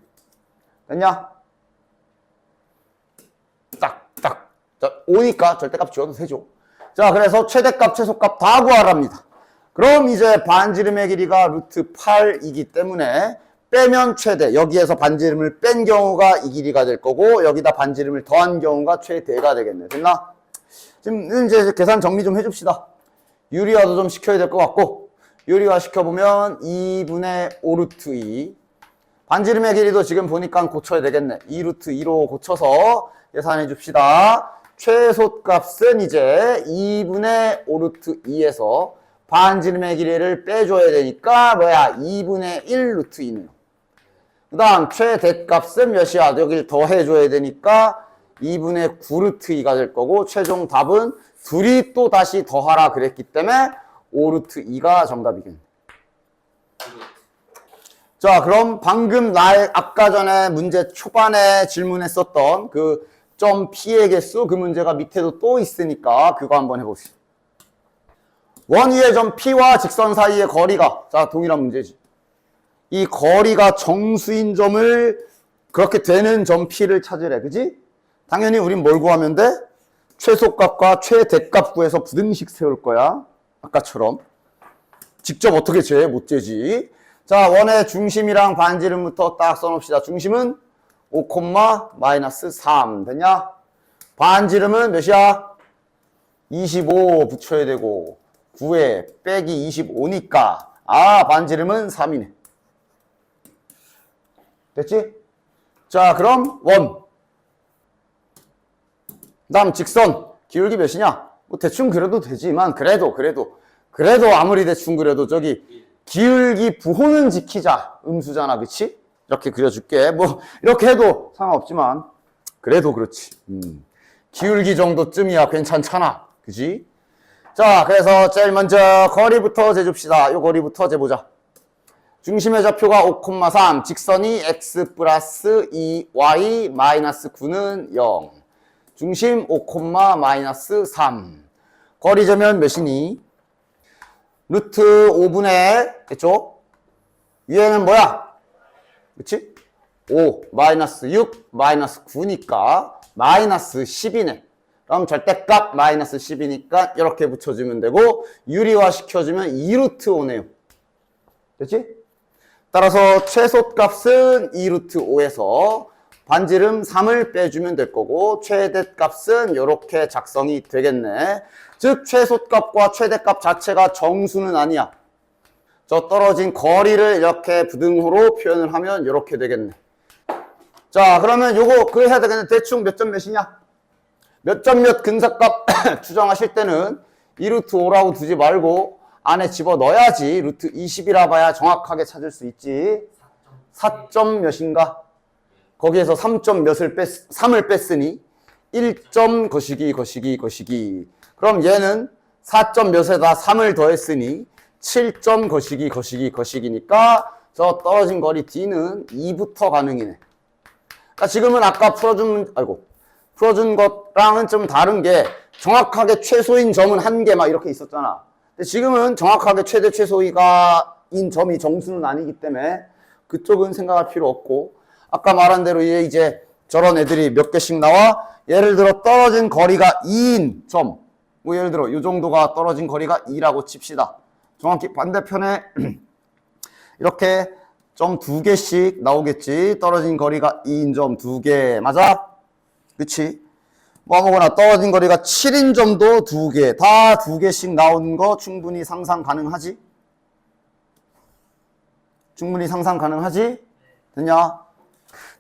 됐냐? 딱. 자, 5니까 절대값 지워도 되죠. 자, 그래서 최대값, 최소값 다 구하랍니다. 그럼 이제 반지름의 길이가 루트 8이기 때문에 빼면 최대, 여기에서 반지름을 뺀 경우가 이 길이가 될 거고 여기다 반지름을 더한 경우가 최대가 되겠네. 됐나? 지금 이제 계산 정리 좀 해줍시다. 유리화도 좀 시켜야 될 것 같고 유리화 시켜보면 2분의 5 루트 2 반지름의 길이도 지금 보니까 고쳐야 되겠네. 2 루트 2로 고쳐서 계산해 줍시다. 최소값은 이제 2분의 5 루트 2에서 반지름의 길이를 빼줘야 되니까 뭐야? 2분의 1 루트 2네요. 그 다음 최대값은 몇이야? 여기를 더해줘야 되니까 2분의 9 루트 2가 될 거고 최종 답은 둘이 또 다시 더하라 그랬기 때문에 5 루트 2가 정답이겠네. 자, 그럼 방금 아까 전에 문제 초반에 질문했었던 그 점 P의 개수 그 문제가 밑에도 또 있으니까 그거 한번 해봅시다. 원 위의 점 P와 직선 사이의 거리가 자 동일한 문제지. 이 거리가 정수인 점을 그렇게 되는 점 P를 찾으래. 그지? 당연히 우린 뭘 구하면 돼? 최소값과 최대값 구해서 부등식 세울 거야. 아까처럼. 직접 어떻게 재? 못 재지. 자, 원의 중심이랑 반지름부터 딱 써놓읍시다. 중심은 5, 마이너스 3 됐냐? 반지름은 몇이야? 25 붙여야 되고 9에 빼기 25니까 반지름은 3이네. 됐지? 자, 그럼 원. 다음 직선. 기울기 몇이냐? 뭐 대충 그려도 되지만 그래도 아무리 대충 그려도 저기 기울기 부호는 지키자. 음수잖아. 그치? 이렇게 그려줄게. 뭐 이렇게 해도 상관없지만 그래도 그렇지. 기울기 정도쯤이야 괜찮잖아. 그지? 자, 그래서 제일 먼저 거리부터 재줍시다. 요 거리부터 재보자. 중심의 좌표가 5,3, 직선이 x 플러스 2y 마이너스 9는 0. 중심 5, 마이너스 3. 거리 재면 몇이니? 루트 5분의, 됐죠? 위에는 뭐야? 그치? 5, 마이너스 6, 마이너스 9니까 마이너스 10이네. 그럼 절대값 마이너스 10이니까 이렇게 붙여주면 되고 유리화 시켜주면 2루트 5네요. 됐지? 따라서 최소값은 2루트 5에서 반지름 3을 빼주면 될 거고 최대값은 이렇게 작성이 되겠네. 즉 최소값과 최대값 자체가 정수는 아니야. 저 떨어진 거리를 이렇게 부등호로 표현을 하면 이렇게 되겠네. 자, 그러면 요거 그거 해야 되겠네. 대충 몇 점 몇이냐? 몇 점 몇 근사값 추정하실 때는 2루트 5라고 두지 말고 안에 집어넣어야지 루트 20이라 봐야 정확하게 찾을 수 있지. 4점 몇인가? 거기에서 3점 몇을 3을 뺐으니 1점 거시기. 그럼 얘는 4점 몇에다 3을 더했으니 7점 거시기니까 저 떨어진 거리 D는 2부터 가능이네. 그러니까 지금은 아까 풀어준 것랑은 좀 다른 게 정확하게 최소인 점은 1개 막 이렇게 있었잖아. 근데 지금은 정확하게 최대 최소인 점이 정수는 아니기 때문에 그쪽은 생각할 필요 없고 아까 말한 대로 이제 저런 애들이 몇 개씩 나와. 예를 들어 떨어진 거리가 2인 점. 뭐 예를 들어 이 정도가 떨어진 거리가 2라고 칩시다. 정확히 반대편에 이렇게 점 2개씩 나오겠지. 떨어진 거리가 2인 점 2개. 맞아? 그치? 뭐 아무거나 떨어진 거리가 7인 점도 2개. 다 2개씩 나오는 거 충분히 상상 가능하지? 충분히 상상 가능하지? 됐냐?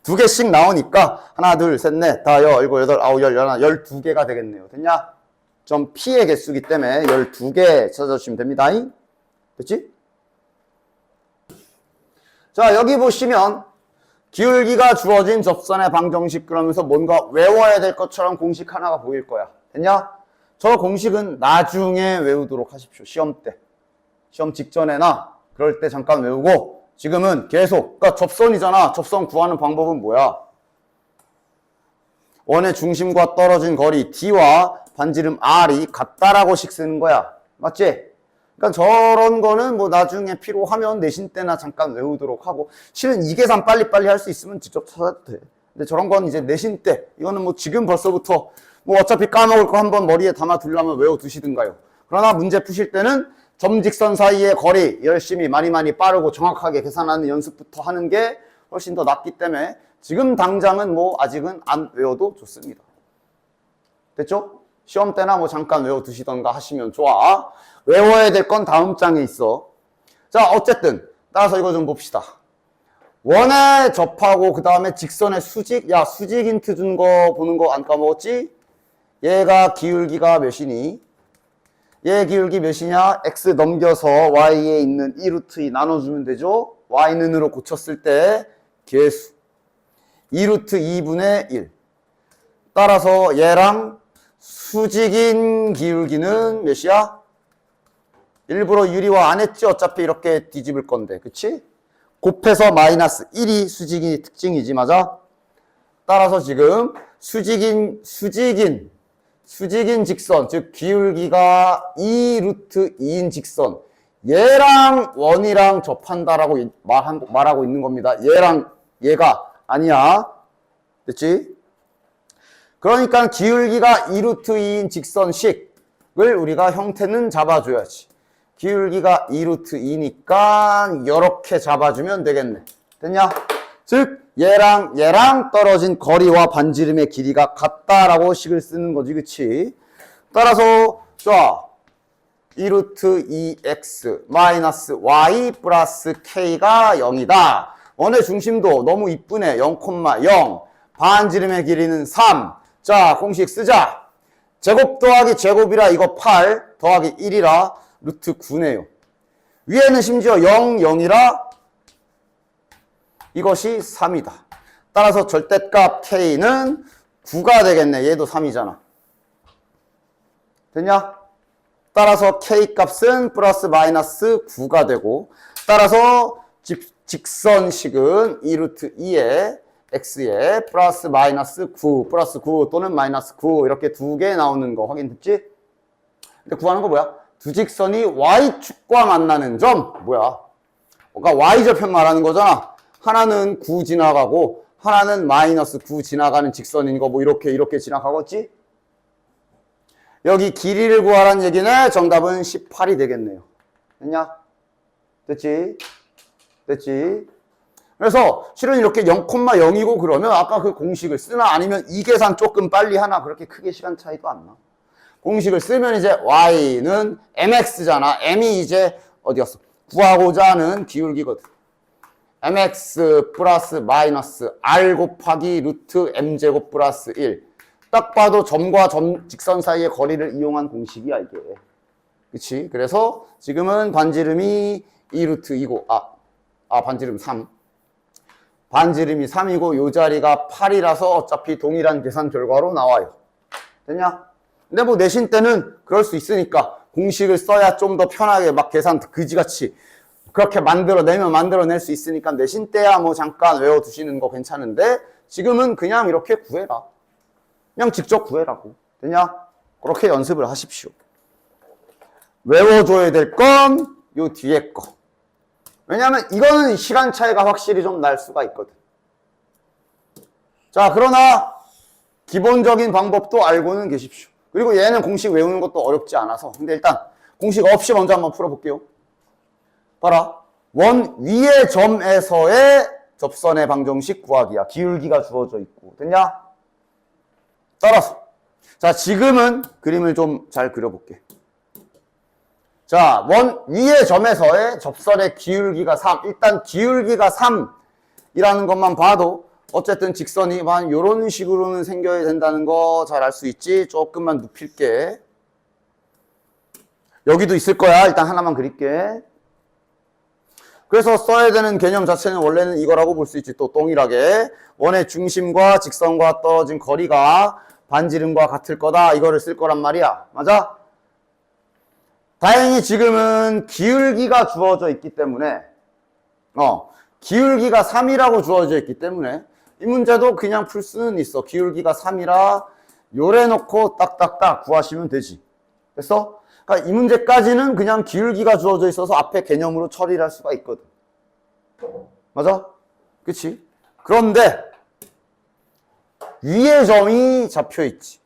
2개씩 나오니까 하나, 둘, 셋, 넷, 다, 일곱, 여덟, 아홉, 열, 열하나, 12개가 되겠네요. 됐냐? 점 P의 개수기 때문에 12개 찾아주시면 됩니다. 됐지? 자, 여기 보시면 기울기가 주어진 접선의 방정식 그러면서 뭔가 외워야 될 것처럼 공식 하나가 보일 거야. 됐냐? 저 공식은 나중에 외우도록 하십시오. 시험 때. 시험 직전에나 그럴 때 잠깐 외우고 지금은 계속 그러니까 접선이잖아. 접선 구하는 방법은 뭐야? 원의 중심과 떨어진 거리 D와 반지름 R이 같다라고씩 쓰는 거야. 맞지? 그러니까 저런 거는 뭐 나중에 필요하면 내신 때나 잠깐 외우도록 하고 실은 이 계산 빨리빨리 할 수 있으면 직접 찾아도 돼. 근데 저런 건 이제 내신 때 이거는 뭐 지금 벌써부터 뭐 어차피 까먹을 거 한번 머리에 담아 두려면 외워두시든가요. 그러나 문제 푸실 때는 점직선 사이의 거리 열심히 많이 빠르고 정확하게 계산하는 연습부터 하는 게 훨씬 더 낫기 때문에 지금 당장은 뭐 아직은 안 외워도 좋습니다. 됐죠? 시험 때나 뭐 잠깐 외워두시던가 하시면 좋아. 외워야 될 건 다음 장에 있어. 자, 어쨌든 따라서 이거 좀 봅시다. 원에 접하고 그 다음에 직선의 수직. 야, 수직 힌트 준 거 보는 거 안 까먹었지? 얘가 기울기가 몇이니? 얘 기울기 몇이냐? x 넘겨서 y에 있는 2루트 2 나눠주면 되죠? y는으로 고쳤을 때 계수 2루트 2분의 1. 따라서 얘랑 수직인 기울기는 몇이야? 일부러 유리화 안 했지? 어차피 이렇게 뒤집을 건데. 그치? 곱해서 마이너스 1이 수직인 특징이지. 맞아? 따라서 지금 수직인 직선, 즉 기울기가 2루트 2인 직선 얘랑 원이랑 접한다라고 말하고 있는 겁니다. 얘랑 얘가 아니야. 됐지? 그러니까 기울기가 2루트 2인 직선식을 우리가 형태는 잡아줘야지. 기울기가 2루트 2니까 이렇게 잡아주면 되겠네. 됐냐? 즉 얘랑 떨어진 거리와 반지름의 길이가 같다라고 식을 쓰는 거지. 그치? 따라서 자 2루트 2x 마이너스 y 플러스 k가 0이다. 원의 중심도 너무 이쁘네. 0,0 반지름의 길이는 3. 자, 공식 쓰자. 제곱 더하기 제곱이라 이거 8 더하기 1이라 루트 9네요. 위에는 심지어 0, 0이라 이것이 3이다. 따라서 절대값 k는 9가 되겠네. 얘도 3이잖아. 됐냐? 따라서 k 값은 플러스 마이너스 9가 되고 따라서 직선식은 2루트 2에 x에 플러스 마이너스 9 플러스 9 또는 마이너스 9 이렇게 두 개 나오는 거 확인됐지? 근데 구하는 거 뭐야? 두 직선이 y축과 만나는 점 뭐야? 그러니까 y절편 말하는 거잖아. 하나는 9 지나가고 하나는 마이너스 9 지나가는 직선인 거 뭐 이렇게 지나가겠지? 여기 길이를 구하라는 얘기는 정답은 18이 되겠네요. 됐냐? 됐지? 됐지? 그래서 실은 이렇게 0,0이고 그러면 아까 그 공식을 쓰나 아니면 이 계산 조금 빨리 하나 그렇게 크게 시간 차이도 안 나. 공식을 쓰면 이제 y는 mx잖아. m이 이제 어디였어? 구하고자 하는 기울기거든. mx 플러스 마이너스 r 곱하기 루트 m제곱 플러스 1. 딱 봐도 점과 점 직선 사이의 거리를 이용한 공식이야 이게. 그치? 그래서 지금은 반지름이 2루트 2고 반지름 3. 반지름이 3이고 요 자리가 8이라서 어차피 동일한 계산 결과로 나와요. 됐냐? 근데 뭐 내신 때는 그럴 수 있으니까 공식을 써야 좀 더 편하게 막 계산 그지같이 그렇게 만들어낼 수 있으니까 내신 때야 뭐 잠깐 외워두시는 거 괜찮은데 지금은 그냥 이렇게 구해라. 그냥 직접 구해라고. 됐냐? 그렇게 연습을 하십시오. 외워줘야 될 건 요 뒤에 거. 왜냐하면 이거는 시간 차이가 확실히 좀 날 수가 있거든. 자, 그러나 기본적인 방법도 알고는 계십시오. 그리고 얘는 공식 외우는 것도 어렵지 않아서. 근데 일단 공식 없이 먼저 한번 풀어볼게요. 봐라. 원 위의 점에서의 접선의 방정식 구하기야. 기울기가 주어져 있고. 됐냐? 따라서. 자, 지금은 그림을 좀 잘 그려볼게. 자, 원 위의 점에서의 접선의 기울기가 3. 일단 기울기가 3이라는 것만 봐도 어쨌든 직선이 한 요런 식으로는 생겨야 된다는 거 잘 알 수 있지? 조금만 눕힐게. 여기도 있을 거야. 일단 하나만 그릴게. 그래서 써야 되는 개념 자체는 원래는 이거라고 볼 수 있지. 또 동일하게 원의 중심과 직선과 떨어진 거리가 반지름과 같을 거다. 이거를 쓸 거란 말이야. 맞아? 다행히 지금은 기울기가 주어져 있기 때문에 기울기가 3이라고 주어져 있기 때문에 이 문제도 그냥 풀 수는 있어. 기울기가 3이라 요래 놓고 딱딱딱 구하시면 되지. 됐어? 그러니까 이 문제까지는 그냥 기울기가 주어져 있어서 앞에 개념으로 처리를 할 수가 있거든. 맞아? 그치? 그런데 위에 점이 잡혀 있지.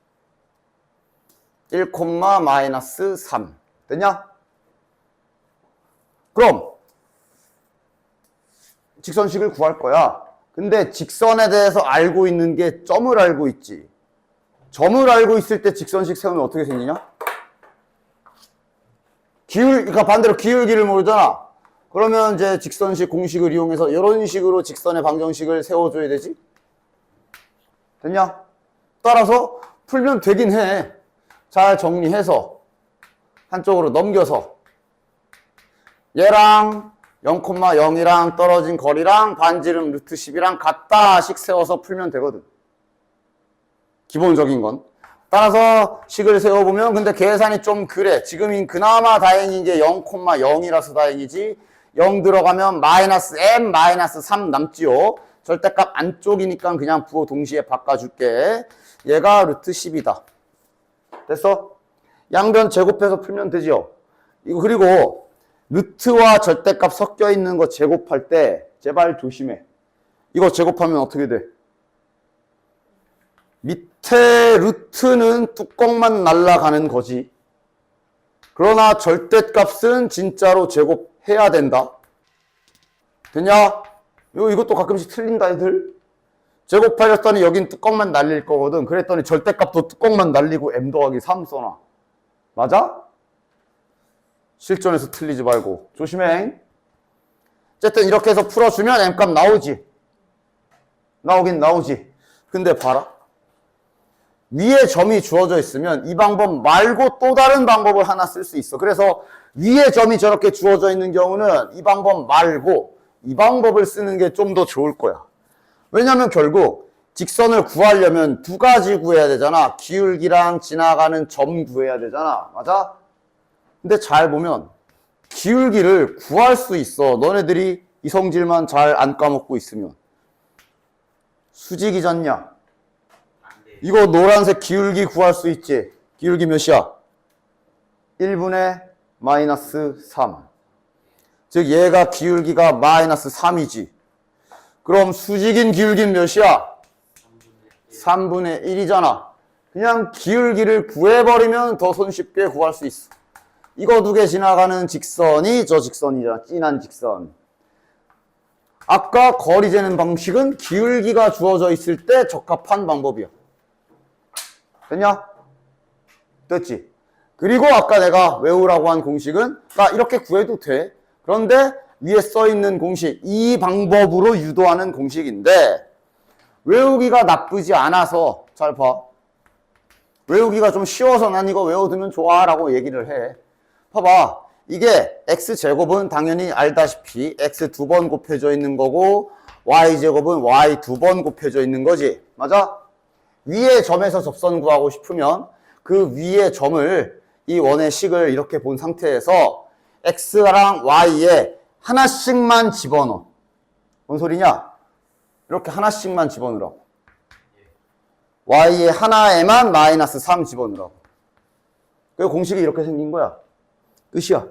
1, 마이너스 3. 됐냐? 그럼 직선식을 구할 거야. 근데 직선에 대해서 알고 있는 게 점을 알고 있지. 점을 알고 있을 때 직선식 세우면 어떻게 생기냐? 그러니까 반대로 기울기를 모르잖아. 그러면 이제 직선식 공식을 이용해서 이런 식으로 직선의 방정식을 세워줘야 되지? 됐냐? 따라서 풀면 되긴 해. 잘 정리해서 한쪽으로 넘겨서 얘랑 0,0이랑 떨어진 거리랑 반지름 루트 10이랑 같다식 세워서 풀면 되거든. 기본적인 건. 따라서 식을 세워보면 근데 계산이 좀 그래. 지금은 그나마 다행인 게 0,0이라서 다행이지. 0 들어가면 마이너스 m 마이너스 3 남지요. 절대값 안쪽이니까 그냥 부호 동시에 바꿔줄게. 얘가 루트 10이다. 됐어? 양변 제곱해서 풀면 되지요. 이거 그리고 루트와 절대값 섞여 있는 거 제곱할 때 제발 조심해. 이거 제곱하면 어떻게 돼? 밑에 루트는 뚜껑만 날아가는 거지. 그러나 절대값은 진짜로 제곱해야 된다. 됐냐? 이것도 가끔씩 틀린다 애들. 제곱하렸더니 여긴 뚜껑만 날릴 거거든. 그랬더니 절대값도 뚜껑만 날리고 m 더하기 3 써놔. 맞아? 실전에서 틀리지 말고 조심해. 어쨌든 이렇게 해서 풀어주면 m값 나오지. 나오긴 나오지. 근데 봐라. 위에 점이 주어져 있으면 이 방법 말고 또 다른 방법을 하나 쓸 수 있어. 그래서 위에 점이 저렇게 주어져 있는 경우는 이 방법 말고 이 방법을 쓰는 게 좀 더 좋을 거야. 왜냐면 결국 직선을 구하려면 두 가지 구해야 되잖아. 기울기랑 지나가는 점 구해야 되잖아. 맞아? 근데 잘 보면 기울기를 구할 수 있어. 너네들이 이 성질만 잘 안 까먹고 있으면. 수직이잖냐? 이거 노란색 기울기 구할 수 있지? 기울기 몇이야? 1분의 마이너스 3. 즉 얘가 기울기가 마이너스 3이지. 그럼 수직인 기울기는 몇이야? 3분의 1이잖아. 그냥 기울기를 구해버리면 더 손쉽게 구할 수 있어. 이거 두 개 지나가는 직선이 저 직선이잖아. 진한 직선. 아까 거리 재는 방식은 기울기가 주어져 있을 때 적합한 방법이야. 됐냐? 됐지? 그리고 아까 내가 외우라고 한 공식은 이렇게 구해도 돼. 그런데 위에 써있는 공식, 이 방법으로 유도하는 공식인데 외우기가 나쁘지 않아서 잘 봐. 외우기가 좀 쉬워서 난 이거 외워두면 좋아 라고 얘기를 해. 봐봐. 이게 x제곱은 당연히 알다시피 x 2번 곱해져 있는 거고 y제곱은 y 2번 곱해져 있는 거지. 맞아? 위의 점에서 접선 구하고 싶으면 그 위의 점을 이 원의 식을 이렇게 본 상태에서 x랑 y에 하나씩만 집어넣어. 뭔 소리냐? 이렇게 하나씩만 집어넣으라고. y의 하나에만 마이너스 3 집어넣으라고. 그 공식이 이렇게 생긴 거야. 끝이야.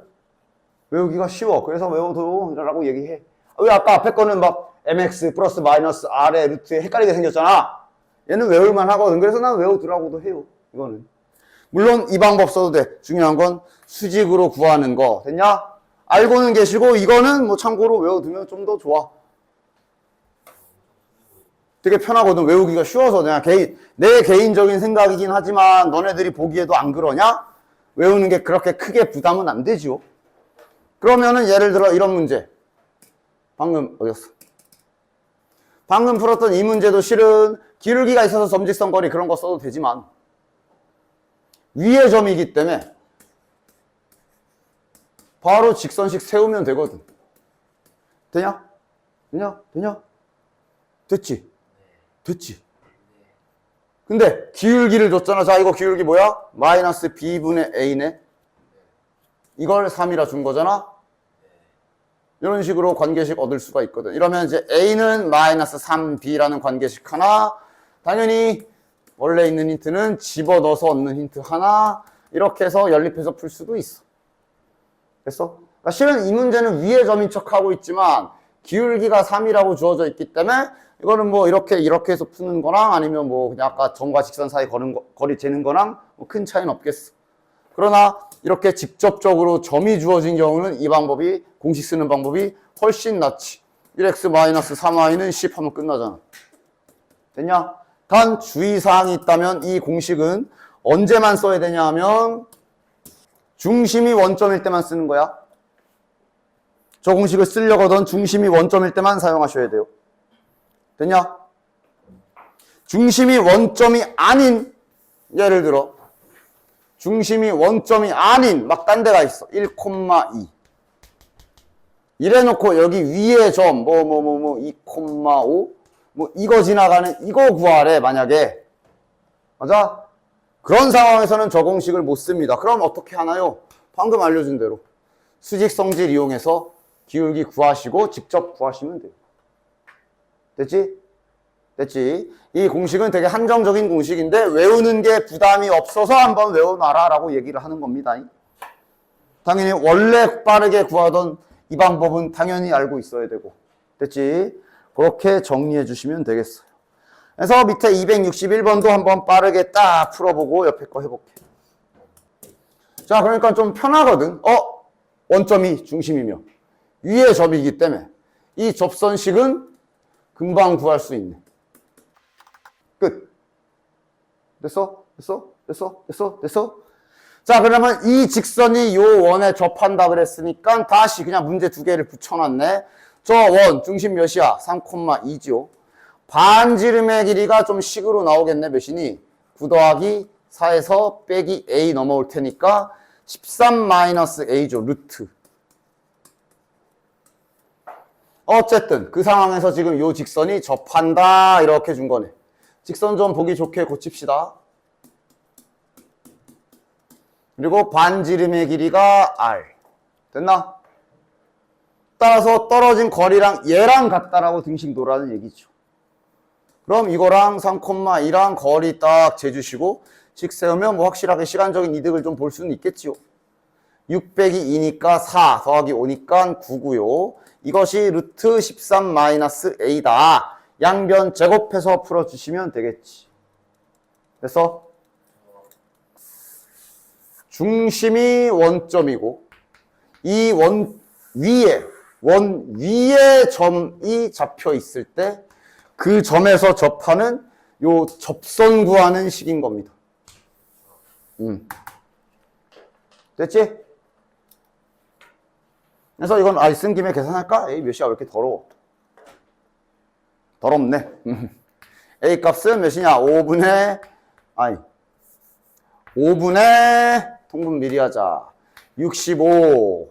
외우기가 쉬워. 그래서 외워두라고 얘기해. 왜 아까 앞에 거는 막 mx 플러스 마이너스 r의 루트에 헷갈리게 생겼잖아. 얘는 외울만 하거든. 그래서 난 외워두라고도 해요. 이거는. 물론 이 방법 써도 돼. 중요한 건 수직으로 구하는 거. 됐냐? 알고는 계시고 이거는 뭐 참고로 외워두면 좀 더 좋아. 되게 편하거든. 외우기가 쉬워서 그냥 내 개인적인 생각이긴 하지만 너네들이 보기에도 안 그러냐? 외우는 게 그렇게 크게 부담은 안 되죠. 그러면은 예를 들어 이런 문제. 방금 어디였어? 방금 풀었던 이 문제도 실은 기울기가 있어서 점직선 거리 그런 거 써도 되지만 위의 점이기 때문에 바로 직선식 세우면 되거든. 되냐? 되냐? 되냐? 됐지? 됐지? 근데 기울기를 줬잖아. 자, 이거 기울기 뭐야? 마이너스 b분의 a네. 이걸 3이라 준 거잖아. 이런 식으로 관계식 얻을 수가 있거든. 이러면 이제 a는 마이너스 3b라는 관계식 하나, 당연히 원래 있는 힌트는 집어넣어서 얻는 힌트 하나, 이렇게 해서 연립해서 풀 수도 있어. 됐어? 그러니까 실은 이 문제는 위의 점인 척하고 있지만 기울기가 3이라고 주어져 있기 때문에 이거는 뭐 이렇게 해서 푸는 거랑 아니면 뭐 그냥 아까 점과 직선 사이 거리 재는 거랑 뭐 큰 차이는 없겠어. 그러나 이렇게 직접적으로 점이 주어진 경우는 이 방법이, 공식 쓰는 방법이 훨씬 낫지. 1x-3y는 10 하면 끝나잖아. 됐냐? 단 주의사항이 있다면 이 공식은 언제만 써야 되냐 하면 중심이 원점일 때만 쓰는 거야. 저 공식을 쓰려거든 중심이 원점일 때만 사용하셔야 돼요. 됐냐? 중심이 원점이 아닌, 예를 들어 중심이 원점이 아닌 막 딴 데가 있어. 1,2 이래놓고 여기 위에 점 2,5 뭐 이거 지나가는 이거 구하래 만약에. 맞아? 그런 상황에서는 저 공식을 못 씁니다. 그럼 어떻게 하나요? 방금 알려준 대로 수직 성질 이용해서 기울기 구하시고 직접 구하시면 돼요. 됐지? 됐지? 이 공식은 되게 한정적인 공식인데 외우는 게 부담이 없어서 한번 외워놔라 라고 얘기를 하는 겁니다. 당연히 원래 빠르게 구하던 이 방법은 당연히 알고 있어야 되고. 됐지? 그렇게 정리해 주시면 되겠어요. 그래서 밑에 261번도 한번 빠르게 딱 풀어보고 옆에 거 해볼게. 자, 그러니까 좀 편하거든. 원점이 중심이며 위에 점이기 때문에 이 접선식은 금방 구할 수 있네. 끝. 됐어? 됐어? 됐어? 됐어? 됐어? 자, 그러면 이 직선이 요 원에 접한다 그랬으니까 다시 그냥 문제 두 개를 붙여놨네. 저 원 중심 몇이야? 3,2죠. 반지름의 길이가 좀 식으로 나오겠네. 몇이니? 9 더하기 4에서 빼기 a 넘어올 테니까 13-a죠. 루트. 어쨌든 그 상황에서 지금 요 직선이 접한다 이렇게 준 거네. 직선 좀 보기 좋게 고칩시다. 그리고 반지름의 길이가 r. 됐나? 따라서 떨어진 거리랑 얘랑 같다라고 등식 놓으라는 얘기죠. 그럼 이거랑 3,2랑 거리 딱 재주시고 식 세우면 뭐 확실하게 시간적인 이득을 좀 볼 수는 있겠지요. 6 빼기 2니까 4 더하기 5니까 9고요. 이것이 루트 13-a다. 양변 제곱해서 풀어주시면 되겠지. 됐어? 중심이 원점이고 이 원 위에 점이 잡혀 있을 때 그 점에서 접하는 요 접선 구하는 식인 겁니다. 됐지? 그래서 이건 쓴 김에 계산할까? A 몇이야? 왜 이렇게 더러워? 더럽네. A 값은 몇이냐? 5분의 통분 미리 하자. 65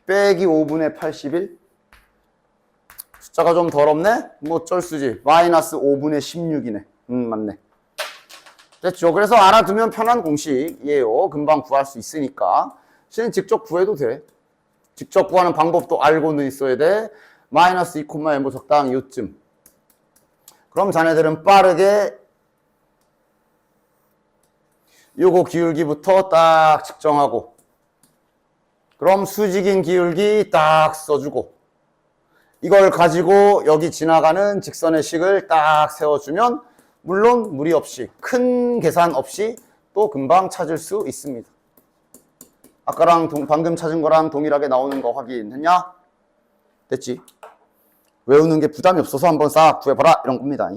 빼기 5분의 81. 숫자가 좀 더럽네? 뭐 어쩔 수지. 마이너스 5분의 16이네. 맞네. 됐죠? 그래서 알아두면 편한 공식이에요. 금방 구할 수 있으니까. 실은 직접 구해도 돼. 직접 구하는 방법도 알고는 있어야 돼. 마이너스 2,m 뭐 적당히 요쯤. 그럼 자네들은 빠르게 요거 기울기부터 딱 측정하고 그럼 수직인 기울기 딱 써주고 이걸 가지고 여기 지나가는 직선의 식을 딱 세워주면 물론 무리 없이 큰 계산 없이 또 금방 찾을 수 있습니다. 아까랑 방금 찾은 거랑 동일하게 나오는 거 확인했냐? 됐지? 외우는 게 부담이 없어서 한번 싹 구해봐라 이런 겁니다.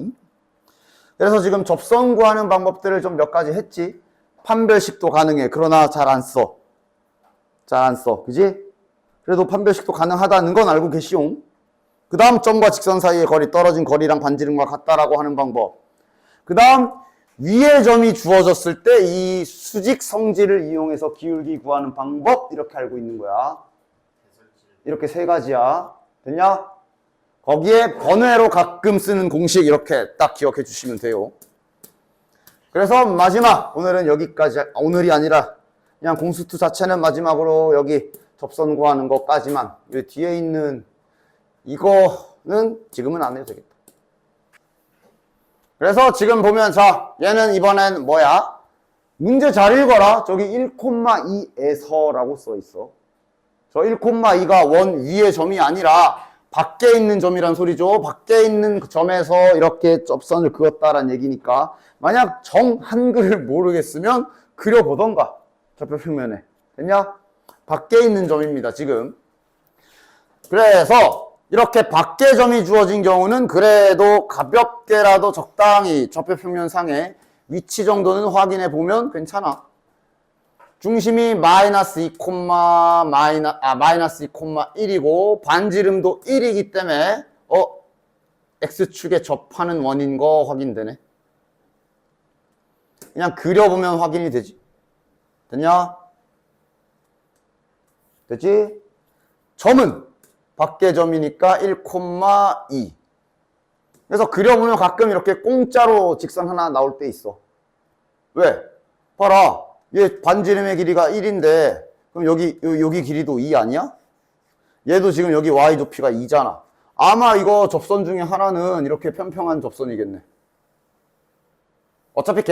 그래서 지금 접선 구하는 방법들을 좀 몇 가지 했지. 판별식도 가능해. 그러나 잘 안 써. 잘 안 써. 그지? 그래도 판별식도 가능하다는 건 알고 계시용. 그 다음 점과 직선 사이의 거리, 떨어진 거리랑 반지름과 같다라고 하는 방법. 그 다음 위에 점이 주어졌을 때 이 수직 성질을 이용해서 기울기 구하는 방법 이렇게 알고 있는 거야. 이렇게 세 가지야. 됐냐? 거기에 번외로 가끔 쓰는 공식 이렇게 딱 기억해 주시면 돼요. 그래서 마지막 오늘은 여기까지 오늘이 아니라 그냥 공수투 자체는 마지막으로 여기 접선 구하는 것까지만 이 뒤에 있는 이거는 지금은 안 해도 되겠다. 그래서 지금 보면 자 얘는 이번엔 뭐야? 문제 잘 읽어라. 저기 1,2에서 라고 써 있어. 저 1,2가 원 위의 점이 아니라 밖에 있는 점이란 소리죠. 밖에 있는 점에서 이렇게 접선을 그었다라는 얘기니까 만약 정 한글을 모르겠으면 그려보던가 좌표 평면에. 됐냐? 밖에 있는 점입니다. 지금. 그래서 이렇게 밖에 점이 주어진 경우는 그래도 가볍게라도 적당히 좌표 평면상에 위치 정도는 확인해 보면 괜찮아. 중심이 마이너스 2,1이고 반지름도 1이기 때문에 X축에 접하는 원인 거 확인되네. 그냥 그려보면 확인이 되지. 됐냐? 됐지? 점은 밖의 점이니까 1,2. 그래서 그려보면 가끔 이렇게 공짜로 직선 하나 나올 때 있어. 왜? 봐라. 얘 반지름의 길이가 1인데 그럼 여기 길이도 2 아니야? 얘도 지금 여기 y 높이가 2잖아. 아마 이거 접선 중에 하나는 이렇게 평평한 접선이겠네. 어차피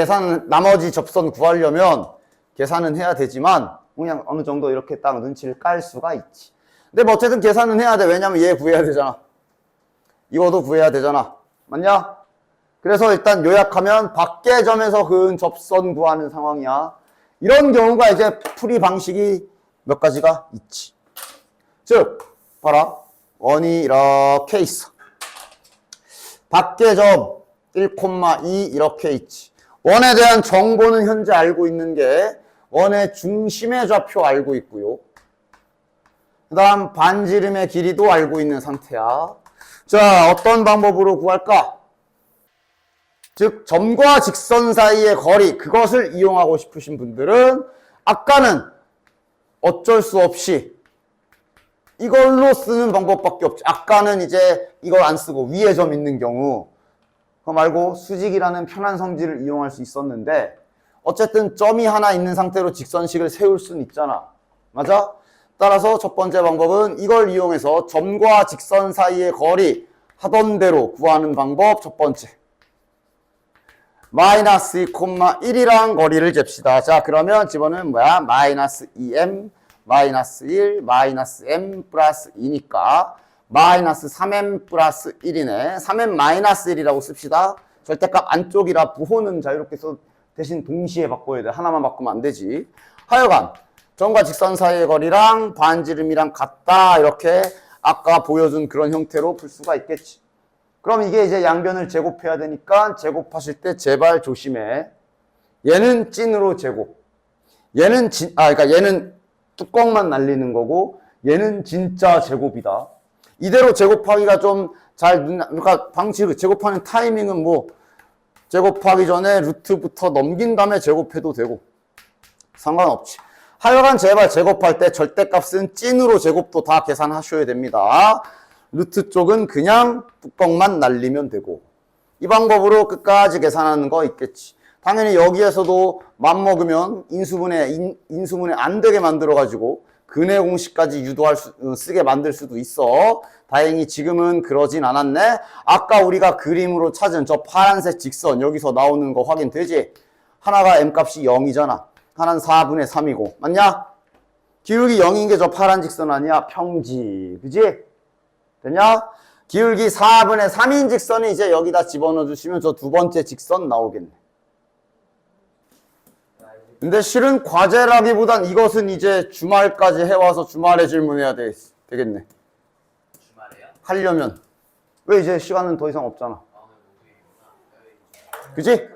나머지 접선 구하려면 계산은 해야 되지만 그냥 어느 정도 이렇게 딱 눈치를 깔 수가 있지. 근데 뭐 어쨌든 계산은 해야 돼. 왜냐면 얘 구해야 되잖아. 이거도 구해야 되잖아. 맞냐? 그래서 일단 요약하면 밖의 점에서 그은 접선 구하는 상황이야. 이런 경우가 이제 풀이 방식이 몇 가지가 있지. 즉, 봐라. 원이 이렇게 있어. 밖의 점 1,2 이렇게 있지. 원에 대한 정보는 현재 알고 있는 게 원의 중심의 좌표 알고 있고요. 그 다음 반지름의 길이도 알고 있는 상태야. 자, 어떤 방법으로 구할까? 즉 점과 직선 사이의 거리, 그것을 이용하고 싶으신 분들은 아까는 어쩔 수 없이 이걸로 쓰는 방법밖에 없지. 아까는 이제 이걸 안 쓰고 위에 점 있는 경우 그거 말고 수직이라는 편한 성질을 이용할 수 있었는데 어쨌든 점이 하나 있는 상태로 직선식을 세울 수는 있잖아. 맞아? 따라서 첫 번째 방법은 이걸 이용해서 점과 직선 사이의 거리 하던 대로 구하는 방법 첫 번째. 마이너스 2,1이랑 거리를 잽시다. 자, 그러면 집어넣으면 뭐야? 마이너스 2m, 마이너스 1, 마이너스 m 플러스 2니까 마이너스 3m 플러스 1이네. 3m 마이너스 1이라고 씁시다. 절대값 안쪽이라 부호는 자유롭게 써 대신 동시에 바꿔야 돼. 하나만 바꾸면 안 되지. 하여간 점과 직선 사이의 거리랑 반지름이랑 같다. 이렇게 아까 보여준 그런 형태로 풀 수가 있겠지. 그럼 이게 이제 양변을 제곱해야 되니까 제곱하실 때 제발 조심해. 얘는 찐으로 제곱. 그러니까 얘는 뚜껑만 날리는 거고 얘는 진짜 제곱이다. 이대로 제곱하기가 좀 그러니까 방식을 제곱하는 타이밍은 뭐 제곱하기 전에 루트부터 넘긴 다음에 제곱해도 되고 상관없지. 하여간 제발 제곱할 때 절대값은 찐으로 제곱도 다 계산하셔야 됩니다. 루트 쪽은 그냥 뚜껑만 날리면 되고 이 방법으로 끝까지 계산하는 거 있겠지. 당연히 여기에서도 맘먹으면 인수분해 안 되게 만들어가지고 근해 공식까지 쓰게 만들 수도 있어. 다행히 지금은 그러진 않았네. 아까 우리가 그림으로 찾은 저 파란색 직선 여기서 나오는 거 확인되지? 하나가 m값이 0이잖아. 하나는 4분의 3이고 맞냐? 기울기 0인 게 저 파란 직선 아니야? 평지. 그지? 됐냐? 기울기 4분의 3인 직선이 이제 여기다 집어넣어 주시면 저 두 번째 직선 나오겠네. 근데 실은 과제라기보단 이것은 이제 주말까지 해와서 주말에 질문해야 되겠네. 주말에요? 하려면. 왜 이제 시간은 더 이상 없잖아. 그지?